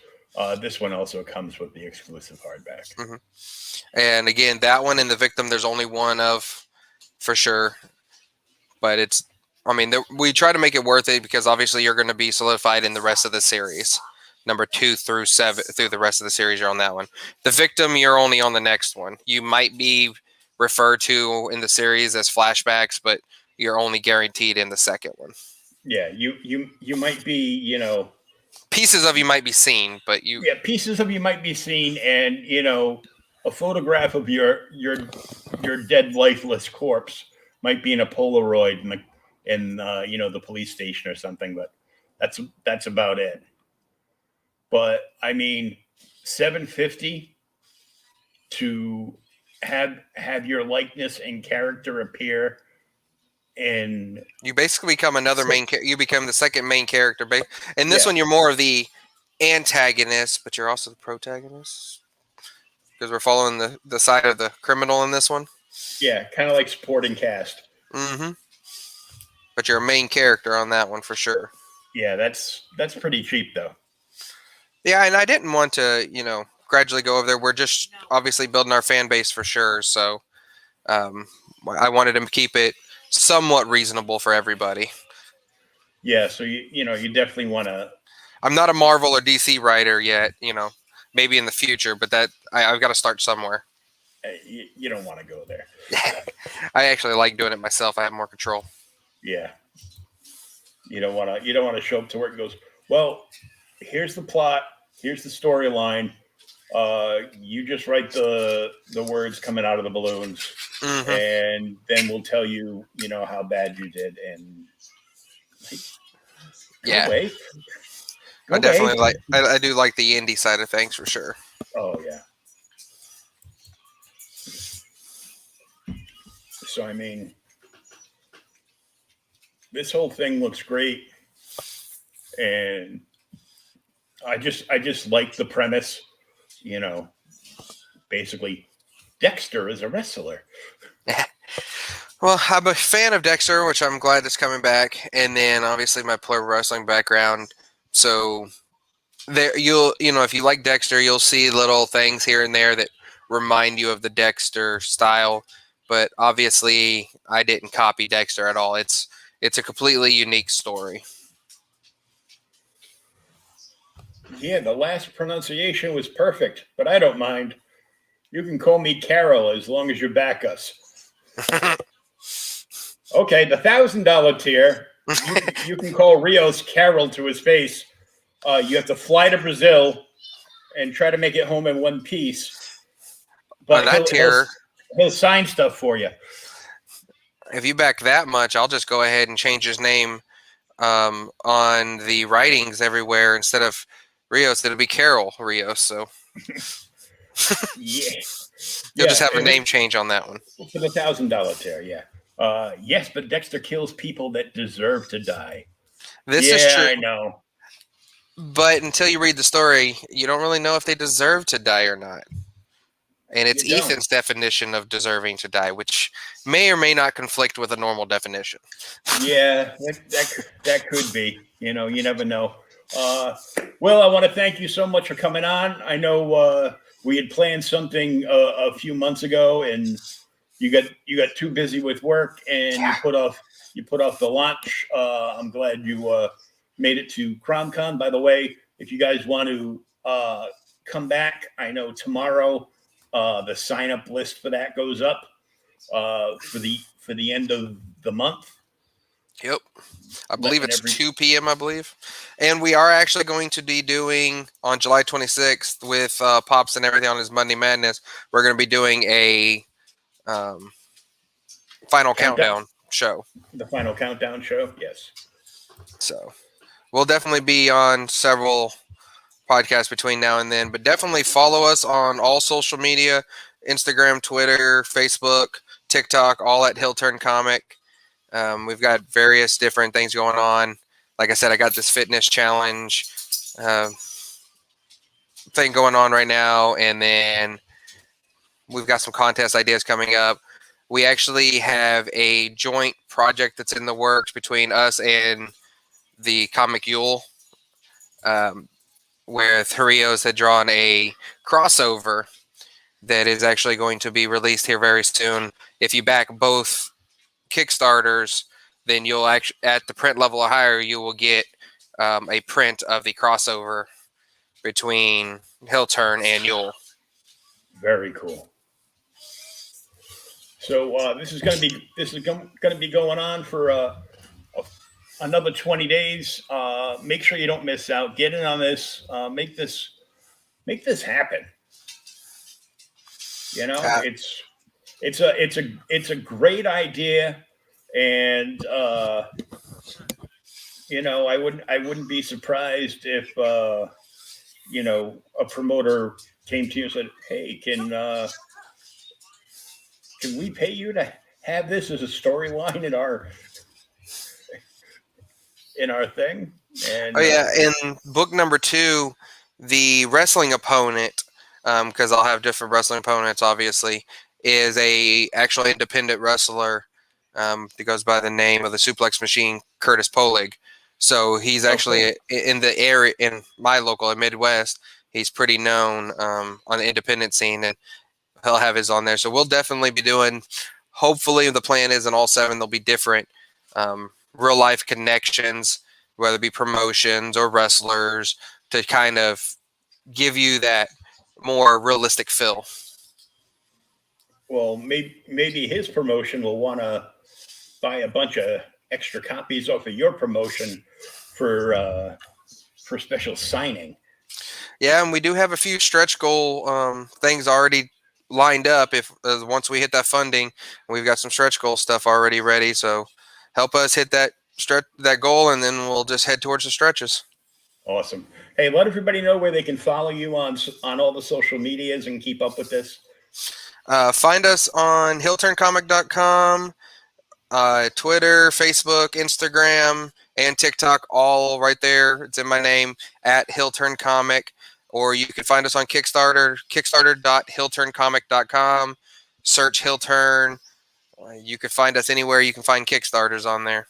This one also comes with the exclusive hardback. Mm-hmm. And again, that one and the victim, there's only one of for sure. But we try to make it worth it because obviously you're going to be solidified in the rest of the series. Number 2 through 7 through the rest of the series, you're on that one. The victim, you're only on the next one. You might be referred to in the series as flashbacks, but you're only guaranteed in the second one. Yeah, you might be, pieces of you might be seen, but pieces of you might be seen, and a photograph of your dead, lifeless corpse might be in a Polaroid in the police station or something, but that's about it. But I mean, $750 to have your likeness and character appear, and you basically become another you become the second main character. In this one, you're more of the antagonist, but you're also the protagonist because we're following the side of the criminal in this one. Yeah, kind of like supporting cast. Mm-hmm. But you're a main character on that one for sure. Yeah, that's pretty cheap though. Yeah, and I didn't want to, gradually go over there. We're just obviously building our fan base for sure. So I wanted to keep it somewhat reasonable for everybody. Yeah, so you definitely want to. I'm not a Marvel or DC writer yet, maybe in the future, but that I've got to start somewhere. You don't want to go there. I actually like doing it myself. I have more control. Yeah. You don't want to show up to work and goes, well, here's the plot, here's the storyline. You just write the words coming out of the balloons, mm-hmm. and then we'll tell you, how bad you did. And I definitely like. I do like the indie side of things for sure. Oh yeah. So I mean, this whole thing looks great, and I just like the premise. Basically, Dexter is a wrestler. Well, I'm a fan of Dexter, which I'm glad is coming back, and then obviously my pro wrestling background. So there, if you like Dexter, you'll see little things here and there that remind you of the Dexter style. But obviously, I didn't copy Dexter at all. It's a completely unique story. Yeah, the last pronunciation was perfect, but I don't mind. You can call me Carol as long as you back us. Okay, the $1,000 tier, you can call Rios Carol to his face. You have to fly to Brazil and try to make it home in one piece. But that tier, he'll sign stuff for you. If you back that much, I'll just go ahead and change his name on the writings everywhere. Instead of Rios, it'll be Carol Rios. So yeah, you'll just have a name change on that one for the $1,000 tier. Yeah. Yes, but Dexter kills people that deserve to die. This is true. I know. But until you read the story, you don't really know if they deserve to die or not. And it's Ethan's definition of deserving to die, which may or may not conflict with a normal definition. Yeah, that could be. You never know. Well, I want to thank you so much for coming on. I know we had planned something a few months ago, and you got too busy with work, and you put off the launch. I'm glad you made it to CromCon. By the way, if you guys want to come back, I know tomorrow the sign up list for that goes up for the end of the month. Yep. I believe Letting it's every- 2 p.m., I believe. And we are actually going to be doing, on July 26th, with Pops and everything on his Monday Madness, we're going to be doing a final countdown show. The final countdown show. Yes. So we'll definitely be on several podcasts between now and then, but definitely follow us on all social media, Instagram, Twitter, Facebook, TikTok, all at Hill Turn Comic. We've got various different things going on. Like I said, I got this fitness challenge thing going on right now, and then we've got some contest ideas coming up. We actually have a joint project that's in the works between us and the Comic Yule, where Thurios had drawn a crossover that is actually going to be released here very soon. If you back both Kickstarters, then you'll actually, at the print level or higher, you will get a print of the crossover between Hill Turn and Yule. Very cool. So this is going to be going on for another 20 days. Make sure you don't miss out. Get in on this. Make this happen. You know, it's a great idea, and you know, I wouldn't be surprised if you know, a promoter came to you and said, "Hey, can we pay you to have this as a storyline in our thing?" And oh yeah, in book number 2, the wrestling opponent, because I'll have different wrestling opponents, obviously, is a actual independent wrestler that goes by the name of the Suplex Machine, Curtis Polig. So he's actually in the area, in my local Midwest. He's pretty known on the independent scene, and he'll have his on there. So we'll definitely be doing. Hopefully, the plan is in all 7 they'll be different real life connections, whether it be promotions or wrestlers, to kind of give you that more realistic feel. well, maybe his promotion will want to buy a bunch of extra copies off of your promotion for special signing. Yeah, and we do have a few stretch goal things already lined up. If once we hit that funding, we've got some stretch goal stuff already ready. So help us hit that goal, and then we'll just head towards the stretches. Awesome. Hey, let everybody know where they can follow you on all the social medias and keep up with this. Find us on hillturncomic.com, Twitter, Facebook, Instagram, and TikTok, all right there. It's in my name, at hillturncomic. Or you can find us on Kickstarter, kickstarter.hillturncomic.com. Search Hillturn. You can find us anywhere you can find Kickstarters on there.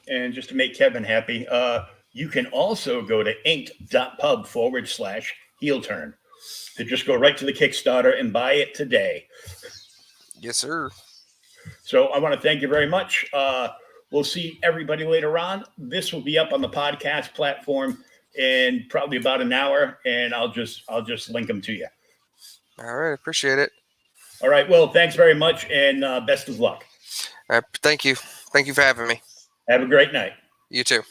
And just to make Kevin happy, you can also go to inked.pub/heelturn to just go right to the Kickstarter and buy it today. Yes, sir. So I want to thank you very much. We'll see everybody later on. This will be up on the podcast platform in probably about an hour, and I'll just link them to you. All right. Appreciate it. All right. Well, thanks very much, and best of luck. All right, thank you. Thank you for having me. Have a great night. You too.